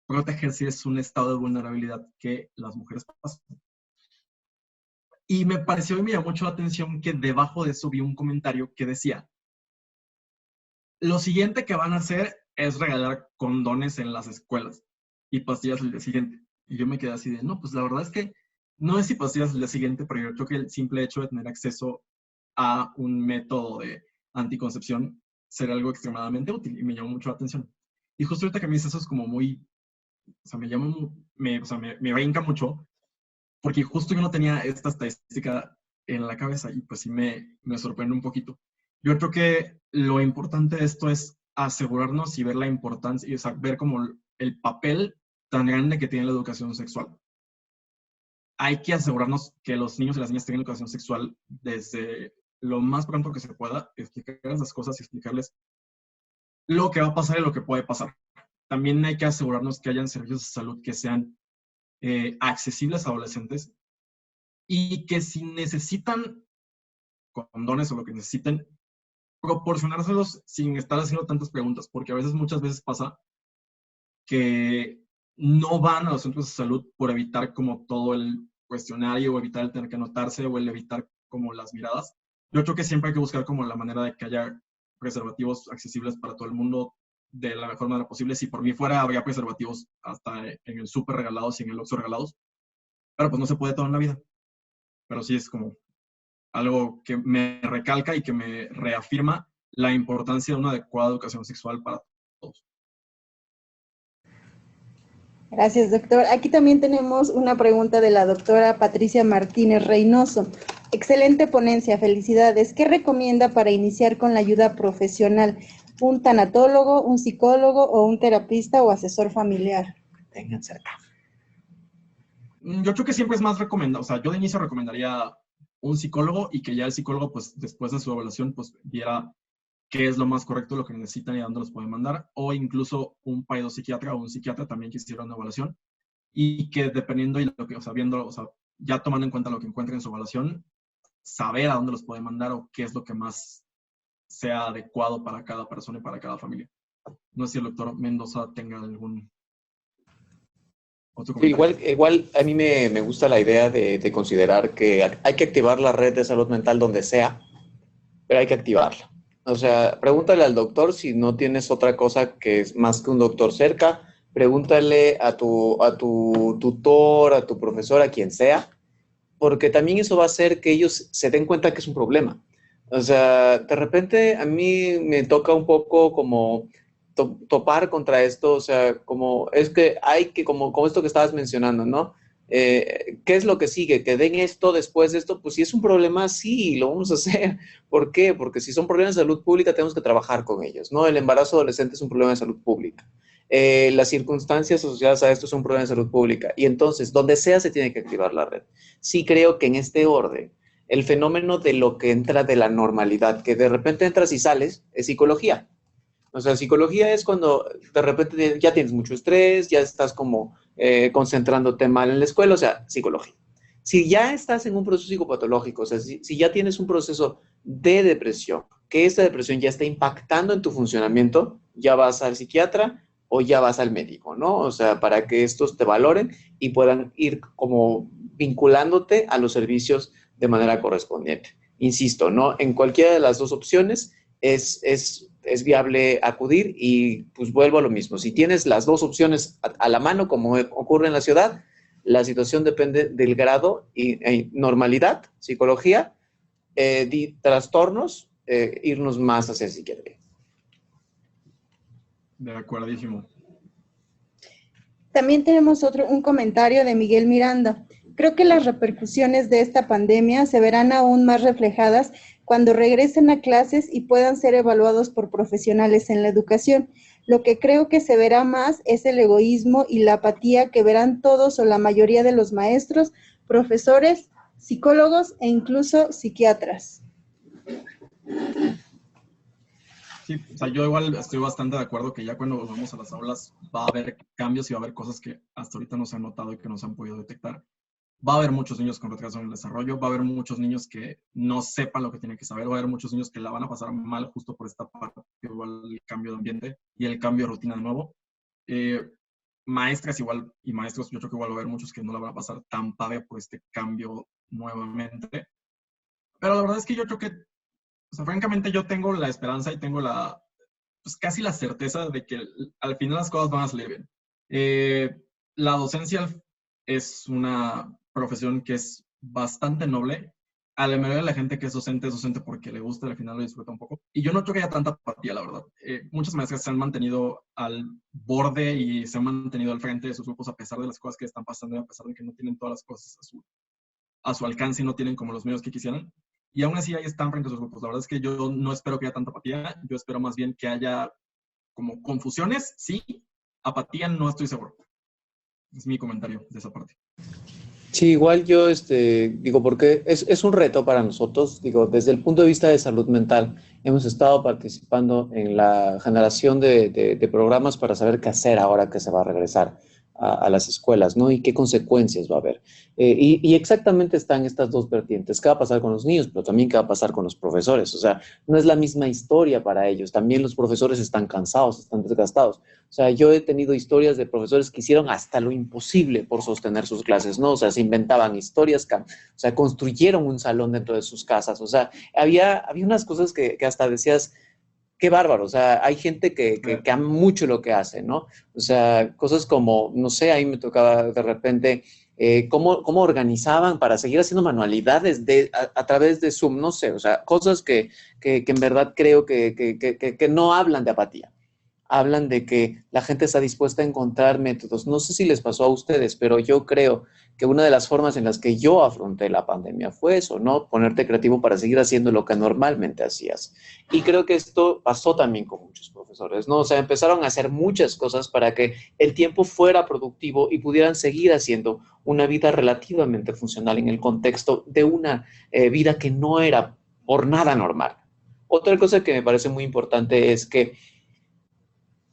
protegerse. Es un estado de vulnerabilidad que las mujeres pasan. Y me pareció y me llamó mucho la atención que debajo de eso vi un comentario que decía, lo siguiente que van a hacer es regalar condones en las escuelas y pastillas el día siguiente. Y yo me quedé así de, no, pues la verdad es que no es si pastillas el día siguiente, pero yo creo que el simple hecho de tener acceso a un método de anticoncepción será algo extremadamente útil y me llamó mucho la atención. Y justo ahorita que me dices eso es como muy, o sea, me brinca mucho, porque justo yo no tenía esta estadística en la cabeza y pues sí me sorprende un poquito. Yo creo que lo importante de esto es asegurarnos y ver la importancia, o sea, ver como el papel tan grande que tiene la educación sexual. Hay que asegurarnos que los niños y las niñas tengan educación sexual desde lo más pronto que se pueda, explicarles las cosas y explicarles lo que va a pasar y lo que puede pasar. También hay que asegurarnos que hayan servicios de salud que sean accesibles a adolescentes y que si necesitan condones o lo que necesiten, proporcionárselos sin estar haciendo tantas preguntas, porque a veces, muchas veces pasa que no van a los centros de salud por evitar como todo el cuestionario o evitar el tener que anotarse o el evitar como las miradas. Yo creo que siempre hay que buscar como la manera de que haya preservativos accesibles para todo el mundo de la mejor manera posible. Si por mí fuera, habría preservativos hasta en el súper regalados y en el Oxxo regalados, pero pues no se puede todo en la vida. Pero sí es como algo que me recalca y que me reafirma la importancia de una adecuada educación sexual para todos. Gracias, doctor. Aquí también tenemos una pregunta de la doctora Patricia Martínez Reynoso. Excelente ponencia, felicidades. ¿Qué recomienda para iniciar con la ayuda profesional? ¿Un tanatólogo, un psicólogo o un terapista o asesor familiar? Tengan cerca. Yo creo que siempre es más recomendado, o sea, yo de inicio recomendaría un psicólogo y que ya el psicólogo, pues después de su evaluación, pues viera qué es lo más correcto, lo que necesitan y a dónde los pueden mandar, o incluso un psiquiatra o un psiquiatra también que hiciera una evaluación y que dependiendo y lo que, o sea, viendo, o sea, ya tomando en cuenta lo que encuentren en su evaluación, saber a dónde los pueden mandar o qué es lo que más sea adecuado para cada persona y para cada familia. No sé si el doctor Mendoza tenga algún otro comentario. Igual a mí me gusta la idea de considerar que hay que activar la red de salud mental donde sea, pero hay que activarla. O sea, pregúntale al doctor si no tienes otra cosa que es más que un doctor cerca. Pregúntale a tu tutor, a tu profesor, a quien sea, porque también eso va a hacer que ellos se den cuenta que es un problema. O sea, de repente a mí me toca un poco como topar contra esto, o sea, como es que hay que, como esto que estabas mencionando, ¿no? ¿Qué es lo que sigue? ¿Que den esto después de esto? Pues si es un problema, sí, lo vamos a hacer. ¿Por qué? Porque si son problemas de salud pública, tenemos que trabajar con ellos, ¿no? El embarazo adolescente es un problema de salud pública. Las circunstancias asociadas a esto son un problema de salud pública. Y entonces, donde sea, se tiene que activar la red. Sí creo que en este orden, el fenómeno de lo que entra de la normalidad, que de repente entras y sales, es psicología. O sea, psicología es cuando de repente ya tienes mucho estrés, ya estás como concentrándote mal en la escuela, o sea, psicología. Si ya estás en un proceso psicopatológico, o sea, si ya tienes un proceso de depresión, que esta depresión ya está impactando en tu funcionamiento, ya vas al psiquiatra o ya vas al médico, ¿no? O sea, para que estos te valoren y puedan ir como vinculándote a los servicios de manera correspondiente. Insisto, ¿no? En cualquiera de las dos opciones es viable acudir y pues vuelvo a lo mismo. Si tienes las dos opciones a la mano, como ocurre en la ciudad, la situación depende del grado y normalidad, psicología, trastornos, irnos más hacia psiquiatría. De acuerdísimo. También tenemos un comentario de Miguel Miranda. Creo que las repercusiones de esta pandemia se verán aún más reflejadas cuando regresen a clases y puedan ser evaluados por profesionales en la educación. Lo que creo que se verá más es el egoísmo y la apatía que verán todos o la mayoría de los maestros, profesores, psicólogos e incluso psiquiatras. Sí, o sea, yo igual estoy bastante de acuerdo que ya cuando volvamos a las aulas va a haber cambios y va a haber cosas que hasta ahorita no se han notado y que no se han podido detectar. Va a haber muchos niños con retraso en el desarrollo, va a haber muchos niños que no sepan lo que tienen que saber, va a haber muchos niños que la van a pasar mal justo por esta parte, igual el cambio de ambiente y el cambio de rutina de nuevo. Maestras igual y maestros, yo creo que igual va a haber muchos que no la van a pasar tan padre por este cambio nuevamente. Pero la verdad es que yo creo que, o sea, francamente yo tengo la esperanza y tengo pues casi la certeza de que al final las cosas van a salir bien. La docencia es una profesión que es bastante noble. A la mayoría de la gente que es docente porque le gusta, al final lo disfruta un poco. Y yo no creo que haya tanta apatía, la verdad. Muchas maestras se han mantenido al borde y se han mantenido al frente de sus grupos a pesar de las cosas que están pasando y a pesar de que no tienen todas las cosas a su alcance y no tienen como los medios que quisieran. Y aún así ahí están frente a sus grupos. La verdad es que yo no espero que haya tanta apatía. Yo espero más bien que haya como confusiones, sí. Apatía no estoy seguro. Es mi comentario de esa parte. Sí, igual yo digo, porque es un reto para nosotros, digo, desde el punto de vista de salud mental, hemos estado participando en la generación de programas para saber qué hacer ahora que se va a regresar a las escuelas, ¿no? Y qué consecuencias va a haber. Y exactamente están estas dos vertientes, qué va a pasar con los niños, pero también qué va a pasar con los profesores. O sea, no es la misma historia para ellos, también los profesores están cansados, están desgastados. O sea, yo he tenido historias de profesores que hicieron hasta lo imposible por sostener sus clases, ¿no? O sea, se inventaban historias, o sea, construyeron un salón dentro de sus casas. O sea, había unas cosas que hasta decías, qué bárbaro. O sea, hay gente que ama mucho lo que hace, ¿no? O sea, cosas como, no sé, ahí me tocaba de repente cómo organizaban para seguir haciendo manualidades a través de Zoom, no sé, o sea, cosas que en verdad creo que no hablan de apatía. Hablan de que la gente está dispuesta a encontrar métodos. No sé si les pasó a ustedes, pero yo creo que una de las formas en las que yo afronté la pandemia fue eso, ¿no? Ponerte creativo para seguir haciendo lo que normalmente hacías. Y creo que esto pasó también con muchos profesores, ¿no? O sea, empezaron a hacer muchas cosas para que el tiempo fuera productivo y pudieran seguir haciendo una vida relativamente funcional en el contexto de una vida que no era por nada normal. Otra cosa que me parece muy importante es que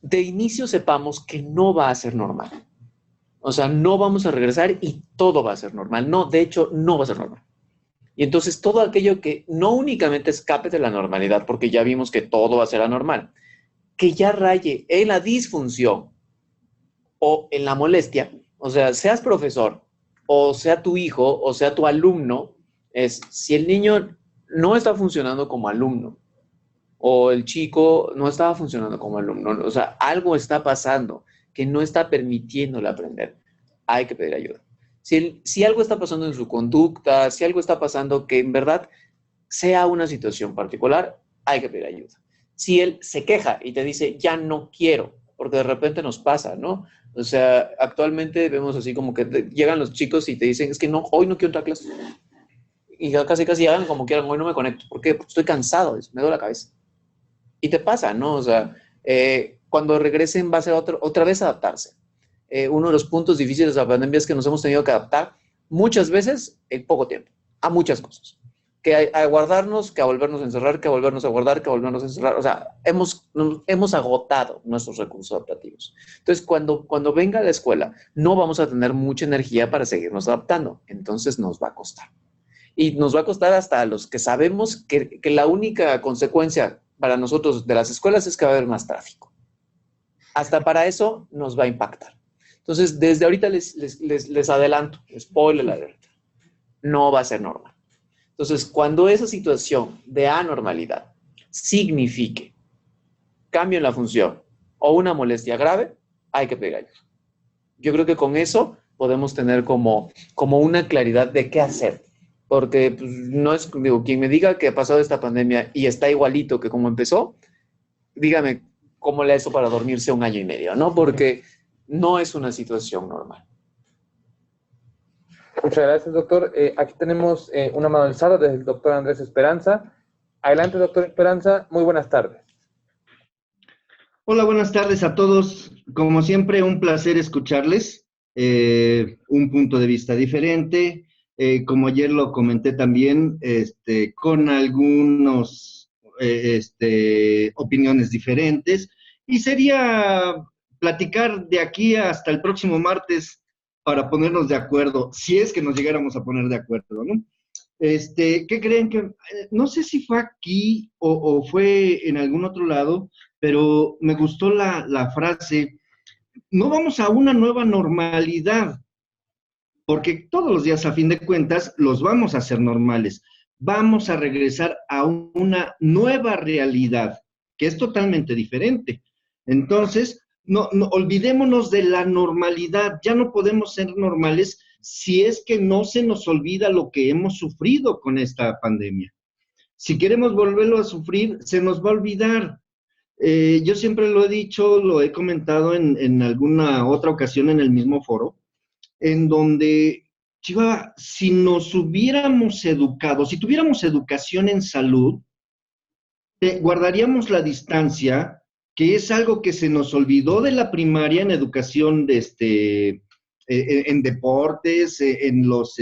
de inicio sepamos que no va a ser normal. O sea, no vamos a regresar y todo va a ser normal. No, de hecho, no va a ser normal. Y entonces todo aquello que no únicamente escape de la normalidad, porque ya vimos que todo va a ser anormal, que ya raye en la disfunción o en la molestia, o sea, seas profesor, o sea tu hijo, o sea tu alumno, es si el niño no está funcionando como alumno, o el chico no estaba funcionando como alumno, o sea, algo está pasando que no está permitiéndole aprender, hay que pedir ayuda. Si algo está pasando en su conducta, si algo está pasando que en verdad sea una situación particular, hay que pedir ayuda. Si él se queja y te dice, ya no quiero, porque de repente nos pasa, ¿no? O sea, actualmente vemos así como que llegan los chicos y te dicen, es que no, hoy no quiero entrar a clase. Y casi hagan como quieran, hoy no me conecto. ¿Por qué? Porque estoy cansado, me duele la cabeza. Y te pasa, ¿no? O sea, cuando regresen va a ser otra vez adaptarse. Uno de los puntos difíciles de la pandemia es que nos hemos tenido que adaptar muchas veces en poco tiempo, a muchas cosas. Que a guardarnos, que a volvernos a encerrar, que a volvernos a guardar, que a volvernos a encerrar. O sea, hemos agotado nuestros recursos adaptativos. Entonces, cuando venga la escuela, no vamos a tener mucha energía para seguirnos adaptando. Entonces, nos va a costar. Y nos va a costar hasta a los que sabemos que la única consecuencia para nosotros de las escuelas es que va a haber más tráfico. Hasta para eso nos va a impactar. Entonces, desde ahorita les adelanto, spoiler alert, no va a ser normal. Entonces, cuando esa situación de anormalidad signifique cambio en la función o una molestia grave, hay que pedir ayuda. Yo creo que con eso podemos tener como una claridad de qué hacer. Porque pues, no es, digo, quien me diga que ha pasado esta pandemia y está igualito que como empezó, dígame, cómo le hizo para dormirse 1 año y medio, ¿no? Porque no es una situación normal. Muchas gracias, doctor. Aquí tenemos una mano alzada del doctor Andrés Esperanza. Adelante, doctor Esperanza. Muy buenas tardes. Hola, buenas tardes a todos. Como siempre, un placer escucharles. Un punto de vista diferente. Como ayer lo comenté también, con algunos opiniones diferentes. Y sería platicar de aquí hasta el próximo martes para ponernos de acuerdo, si es que nos llegáramos a poner de acuerdo, ¿no? ¿Qué creen que? No sé si fue aquí o fue en algún otro lado, pero me gustó la frase, no vamos a una nueva normalidad, porque todos los días, a fin de cuentas, los vamos a hacer normales. Vamos a regresar a una nueva realidad, que es totalmente diferente. Entonces, no olvidémonos de la normalidad. Ya no podemos ser normales si es que no se nos olvida lo que hemos sufrido con esta pandemia. Si queremos volverlo a sufrir, se nos va a olvidar. Yo siempre lo he dicho, lo he comentado en alguna otra ocasión en el mismo foro, en donde, Chihuahua, si nos hubiéramos educado, si tuviéramos educación en salud, guardaríamos la distancia, que es algo que se nos olvidó de la primaria en educación en deportes, en los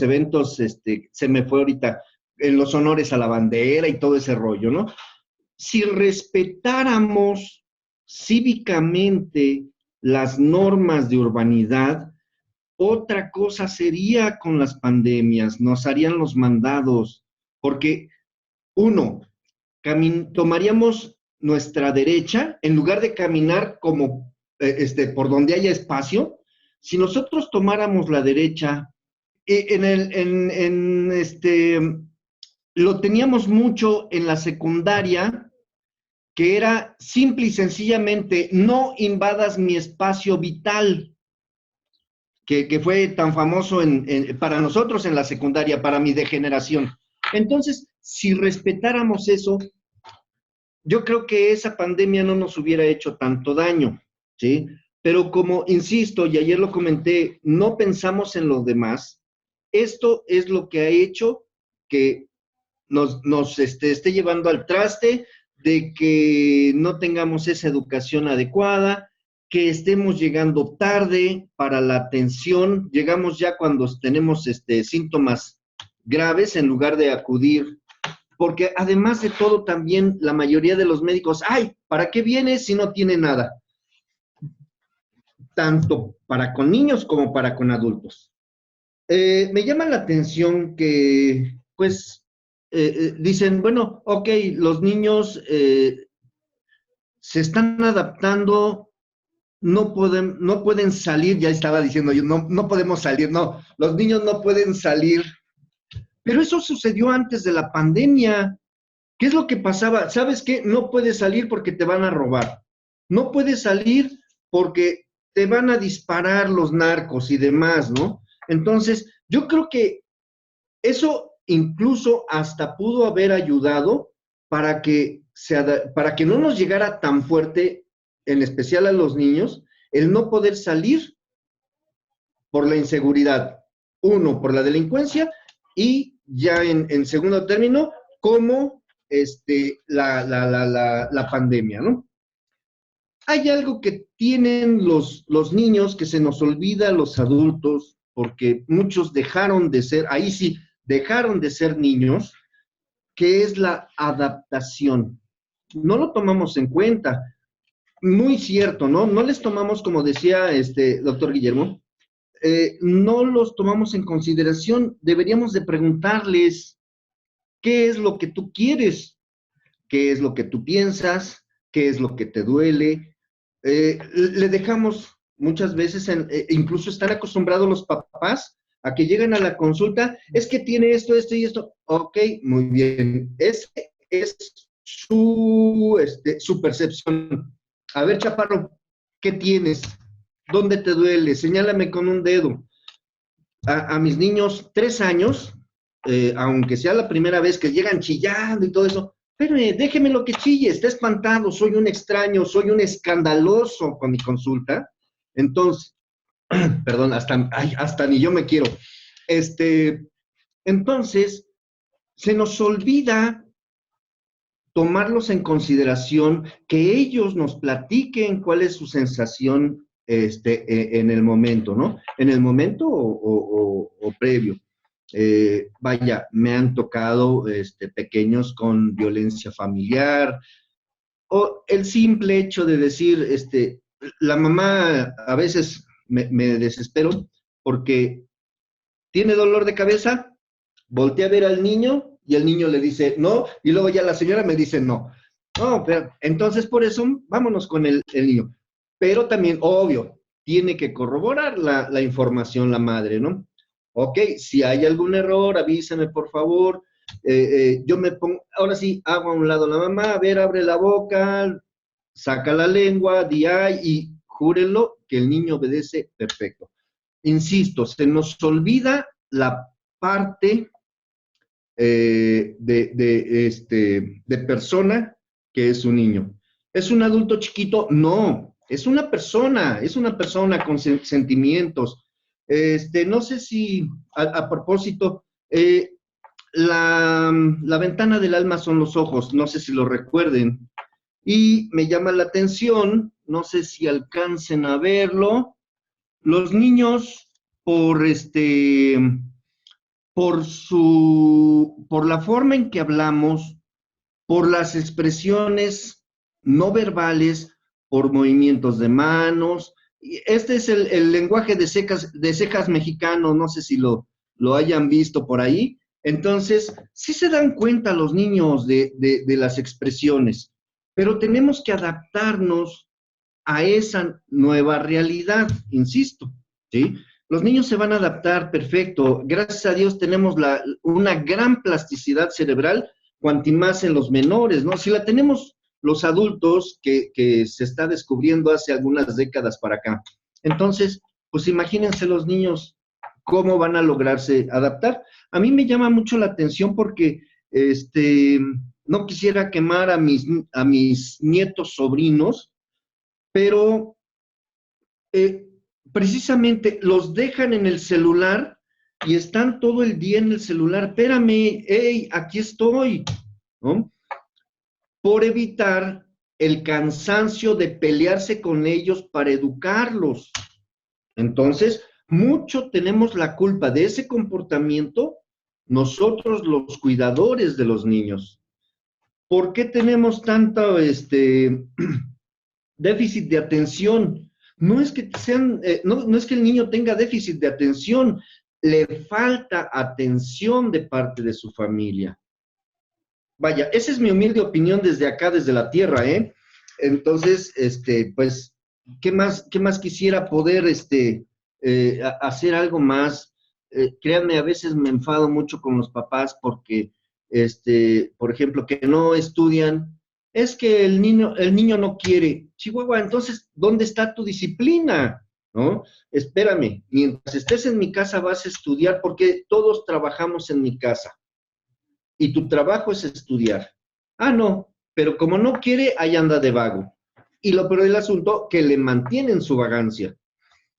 eventos, se me fue ahorita, en los honores a la bandera y todo ese rollo, ¿no? Si respetáramos cívicamente las normas de urbanidad, otra cosa sería con las pandemias, nos harían los mandados, porque uno, tomaríamos nuestra derecha, en lugar de caminar como por donde haya espacio, si nosotros tomáramos la derecha, lo teníamos mucho en la secundaria, que era simple y sencillamente, no invadas mi espacio vital, que fue tan famoso para nosotros en la secundaria, para mi degeneración. Entonces, si respetáramos eso, yo creo que esa pandemia no nos hubiera hecho tanto daño, ¿sí? Pero como insisto, y ayer lo comenté, no pensamos en los demás. Esto es lo que ha hecho que nos esté llevando al traste, de que no tengamos esa educación adecuada, que estemos llegando tarde para la atención, llegamos ya cuando tenemos síntomas graves en lugar de acudir, porque además de todo también la mayoría de los médicos, ay, ¿para qué viene si no tiene nada? Tanto para con niños como para con adultos. Me llama la atención que, pues, dicen, bueno, ok, los niños se están adaptando, no pueden salir, ya estaba diciendo yo, no podemos salir, no, los niños no pueden salir, pero eso sucedió antes de la pandemia. ¿Qué es lo que pasaba? ¿Sabes qué? No puedes salir porque te van a robar, no puedes salir porque te van a disparar los narcos y demás, ¿no? Entonces, yo creo que eso incluso hasta pudo haber ayudado para que no nos llegara tan fuerte, en especial a los niños, el no poder salir por la inseguridad. Uno, por la delincuencia, y ya en segundo término, como la pandemia, ¿no? Hay algo que tienen los niños que se nos olvida a los adultos, porque muchos dejaron de ser, ahí sí, dejaron de ser niños, que es la adaptación. No lo tomamos en cuenta. Muy cierto, ¿no? No les tomamos, como decía doctor Guillermo, no los tomamos en consideración. Deberíamos de preguntarles qué es lo que tú quieres, qué es lo que tú piensas, qué es lo que te duele. Le dejamos muchas veces, incluso están acostumbrados los papás a que llegan a la consulta, es que tiene esto, esto y esto. Ok, muy bien. Esa es su percepción. A ver, chaparro, ¿qué tienes? ¿Dónde te duele? Señálame con un dedo. A mis niños, 3 años, aunque sea la primera vez que llegan chillando y todo eso, pero déjeme lo que chille, está espantado, soy un extraño, soy un escandaloso con mi consulta. Entonces, perdón, hasta ni yo me quiero. Entonces, se nos olvida tomarlos en consideración, que ellos nos platiquen cuál es su sensación en el momento, ¿no? En el momento o previo. Vaya, me han tocado pequeños con violencia familiar, o el simple hecho de decir, la mamá a veces me desespero porque tiene dolor de cabeza, voltea a ver al niño y el niño le dice no, y luego ya la señora me dice no. No, pero entonces por eso vámonos con el niño. Pero también, obvio, tiene que corroborar la información la madre, ¿no? Ok, si hay algún error, avísame por favor. Yo me pongo, ahora sí, hago a un lado la mamá, a ver, abre la boca, saca la lengua, di ay, y júrenlo que el niño obedece perfecto. Insisto, se nos olvida la parte de persona que es un niño. ¿Es un adulto chiquito? No, es una persona con sentimientos. No sé si, a propósito, la ventana del alma son los ojos, no sé si lo recuerden. Y me llama la atención, no sé si alcancen a verlo, los niños por la forma en que hablamos, por las expresiones no verbales, por movimientos de manos. Este es el lenguaje de cejas mexicano, no sé si lo hayan visto por ahí. Entonces, sí se dan cuenta los niños de las expresiones, pero tenemos que adaptarnos a esa nueva realidad, insisto, ¿sí? Los niños se van a adaptar perfecto. Gracias a Dios tenemos una gran plasticidad cerebral, cuanto más en los menores, ¿no? Si la tenemos los adultos, que se está descubriendo hace algunas décadas para acá. Entonces, pues imagínense los niños cómo van a lograrse adaptar. A mí me llama mucho la atención porque no quisiera quemar a mis nietos sobrinos, pero precisamente los dejan en el celular y están todo el día en el celular. Espérame, hey, aquí estoy, ¿no? Por evitar el cansancio de pelearse con ellos para educarlos. Entonces, mucho tenemos la culpa de ese comportamiento nosotros los cuidadores de los niños. ¿Por qué tenemos tanto déficit de atención? No es que no es que el niño tenga déficit de atención, le falta atención de parte de su familia. Vaya, esa es mi humilde opinión desde acá, desde la tierra, ¿eh? Entonces, pues, ¿qué más quisiera poder, hacer algo más? Créanme, a veces me enfado mucho con los papás porque, por ejemplo, que no estudian. Es que el niño no quiere. Chihuahua, entonces, ¿dónde está tu disciplina? ¿No? Espérame, mientras estés en mi casa vas a estudiar porque todos trabajamos en mi casa. Y tu trabajo es estudiar. Ah, no, pero como no quiere, ahí anda de vago. Y lo peor del asunto, que le mantienen su vagancia.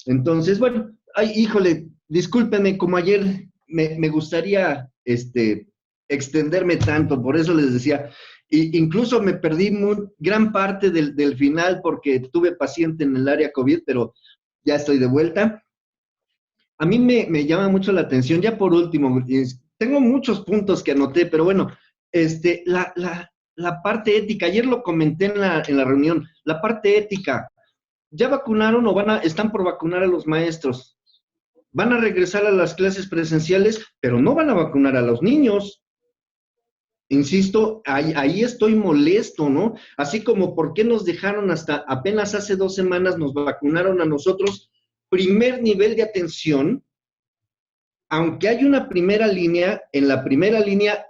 Entonces, bueno, ay, híjole, discúlpenme, como ayer me gustaría extenderme tanto, por eso les decía, incluso me perdí gran parte del final porque tuve paciente en el área COVID, pero ya estoy de vuelta. A mí me llama mucho la atención, ya por último, tengo muchos puntos que anoté, pero bueno, la parte ética, ayer lo comenté en la reunión, la parte ética, ¿ya vacunaron o están por vacunar a los maestros? Van a regresar a las clases presenciales, pero no van a vacunar a los niños. Insisto, ahí estoy molesto, ¿no? Así como por qué nos dejaron hasta apenas hace 2 semanas, nos vacunaron a nosotros, primer nivel de atención, aunque hay una primera línea, en la primera línea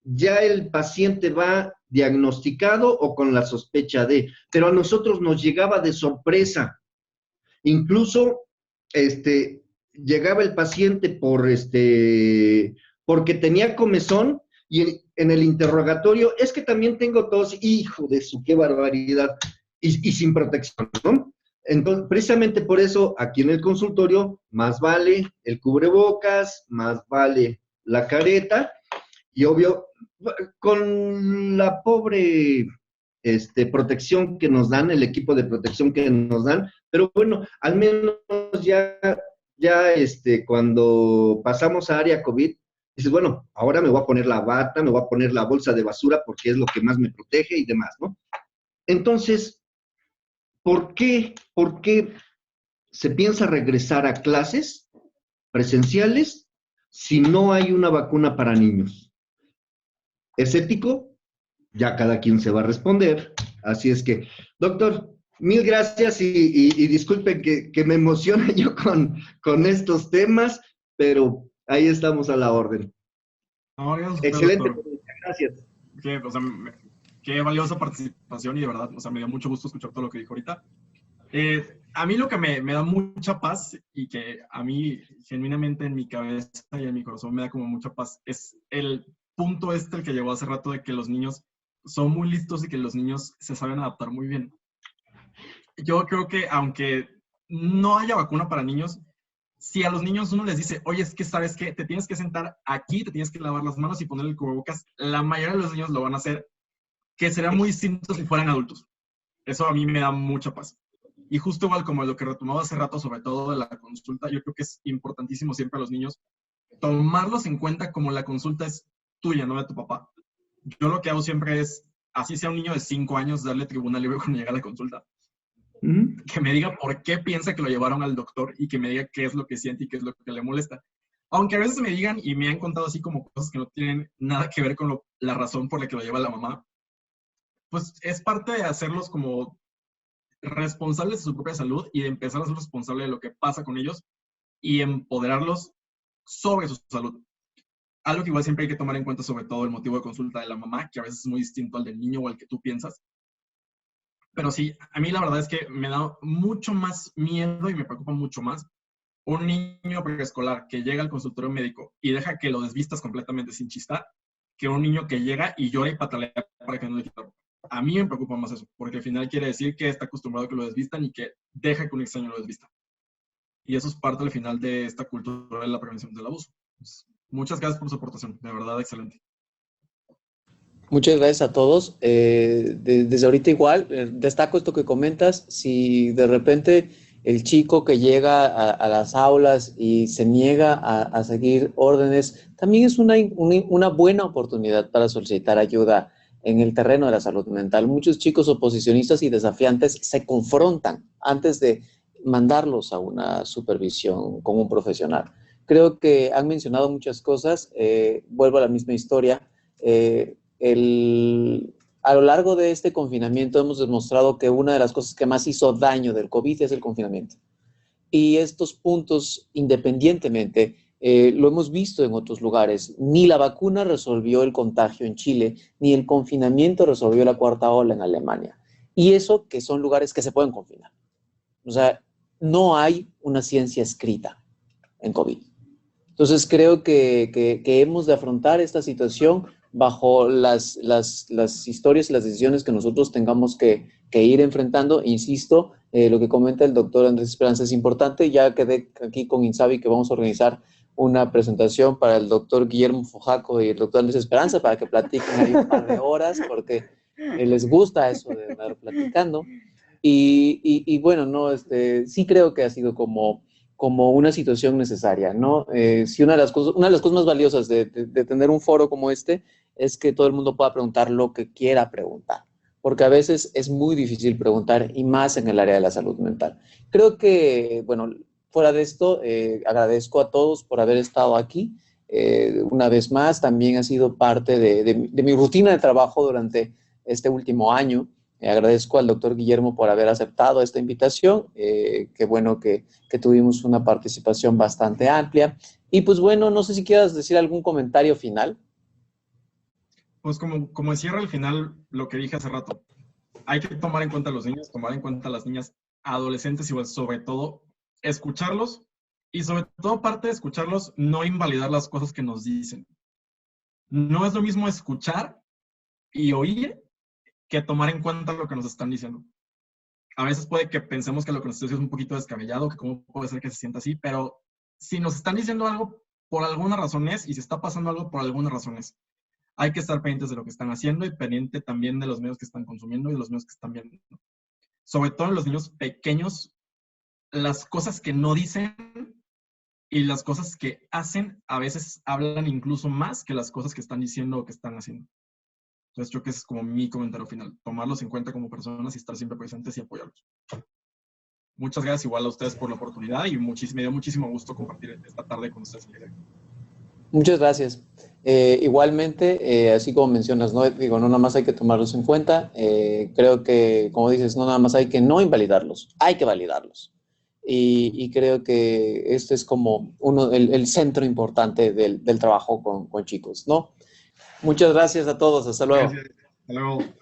ya el paciente va diagnosticado o con la sospecha de, pero a nosotros nos llegaba de sorpresa. Incluso, llegaba el paciente porque tenía comezón y en el interrogatorio, es que también tengo tos, hijo de su, qué barbaridad, y sin protección, ¿no? Entonces, precisamente por eso, aquí en el consultorio, más vale el cubrebocas, más vale la careta, y obvio, con la pobre protección que nos dan, el equipo de protección que nos dan, pero bueno, al menos ya cuando pasamos a área COVID, dices, bueno, ahora me voy a poner la bata, me voy a poner la bolsa de basura porque es lo que más me protege y demás, ¿no? Entonces, ¿por qué se piensa regresar a clases presenciales si no hay una vacuna para niños? ¿Es ético? Ya cada quien se va a responder. Así es que, doctor, mil gracias y disculpen que me emocione yo con estos temas, pero ahí estamos a la orden. No, Excelente, doctor. gracias. O sea, qué valiosa participación y de verdad, o sea, me dio mucho gusto escuchar todo lo que dijo ahorita. A mí lo que me da mucha paz y que a mí genuinamente en mi cabeza y en mi corazón me da como mucha paz es el punto el que llegó hace rato de que los niños son muy listos y que los niños se saben adaptar muy bien. Yo creo que aunque no haya vacuna para niños, si a los niños uno les dice, oye, es que sabes que te tienes que sentar aquí, te tienes que lavar las manos y poner el cubrebocas, la mayoría de los niños lo van a hacer, que será muy distinto si fueran adultos. Eso a mí me da mucha paz. Y justo igual como lo que retomaba hace rato, sobre todo de la consulta, yo creo que es importantísimo siempre a los niños tomarlos en cuenta como la consulta es tuya, no de tu papá. Yo lo que hago siempre es, así sea un niño de 5 años, darle tribuna libre cuando llega a la consulta. Que me diga por qué piensa que lo llevaron al doctor y que me diga qué es lo que siente y qué es lo que le molesta. Aunque a veces me digan y me han contado así como cosas que no tienen nada que ver con la razón por la que lo lleva la mamá, pues es parte de hacerlos como responsables de su propia salud y de empezar a ser responsable de lo que pasa con ellos y empoderarlos sobre su salud. Algo que igual siempre hay que tomar en cuenta, sobre todo el motivo de consulta de la mamá, que a veces es muy distinto al del niño o al que tú piensas. Pero sí, a mí la verdad es que me da mucho más miedo y me preocupa mucho más un niño preescolar que llega al consultorio médico y deja que lo desvistas completamente sin chistar, que un niño que llega y llora y patalea para que no le quite la ropa. A mí me preocupa más eso, porque al final quiere decir que está acostumbrado a que lo desvistan y que deja que un extraño lo desvista. Y eso es parte al final de esta cultura de la prevención del abuso. Pues, muchas gracias por su aportación, de verdad, excelente. Muchas gracias a todos. Desde ahorita igual, destaco esto que comentas, si de repente el chico que llega a las aulas y se niega a seguir órdenes, también es una buena oportunidad para solicitar ayuda en el terreno de la salud mental. Muchos chicos oposicionistas y desafiantes se confrontan antes de mandarlos a una supervisión con un profesional. Creo que han mencionado muchas cosas, vuelvo a la misma historia. A lo largo de este confinamiento hemos demostrado que una de las cosas que más hizo daño del COVID es el confinamiento. Y estos puntos, independientemente, lo hemos visto en otros lugares, ni la vacuna resolvió el contagio en Chile, ni el confinamiento resolvió la cuarta ola en Alemania. Y eso que son lugares que se pueden confinar. O sea, no hay una ciencia escrita en COVID. Entonces creo que hemos de afrontar esta situación bajo las historias y las decisiones que nosotros tengamos que ir enfrentando. Insisto, lo que comenta el doctor Andrés Esperanza es importante. Ya quedé aquí con Insabi que vamos a organizar una presentación para el doctor Guillermo Fojaco y el doctor Andrés Esperanza para que platiquen ahí un par de horas, porque les gusta eso de andar platicando. Y bueno, no, sí creo que ha sido como una situación necesaria, ¿no? Sí, una de las cosas más valiosas de tener un foro como este es que todo el mundo pueda preguntar lo que quiera preguntar, porque a veces es muy difícil preguntar, y más en el área de la salud mental. Creo que, bueno, fuera de esto, agradezco a todos por haber estado aquí. Una vez más, también ha sido parte de mi rutina de trabajo durante este último año. Agradezco al doctor Guillermo por haber aceptado esta invitación. Qué bueno que tuvimos una participación bastante amplia. Y pues bueno, no sé si quieras decir algún comentario final. Pues como cierra al final lo que dije hace rato, hay que tomar en cuenta a los niños, tomar en cuenta a las niñas, adolescentes y sobre todo escucharlos y sobre todo parte de escucharlos, no invalidar las cosas que nos dicen. No es lo mismo escuchar y oír que tomar en cuenta lo que nos están diciendo. A veces puede que pensemos que lo que nos está diciendo es un poquito descabellado, que cómo puede ser que se sienta así, pero si nos están diciendo algo por alguna razón es, y si está pasando algo por alguna razón es. Hay que estar pendientes de lo que están haciendo y pendiente también de los medios que están consumiendo y de los medios que están viendo. Sobre todo en los niños pequeños, las cosas que no dicen y las cosas que hacen a veces hablan incluso más que las cosas que están diciendo o que están haciendo. Entonces, creo que ese es como mi comentario final. Tomarlos en cuenta como personas y estar siempre presentes y apoyarlos. Muchas gracias igual a ustedes por la oportunidad y me dio muchísimo gusto compartir esta tarde con ustedes. Muchas gracias. Igualmente, así como mencionas, ¿no? Digo, no nada más hay que tomarlos en cuenta. Creo que, como dices, no nada más hay que no invalidarlos, hay que validarlos. Y creo que este es como el centro importante del trabajo con chicos, ¿no? Muchas gracias a todos. Hasta luego. Gracias. Hasta luego.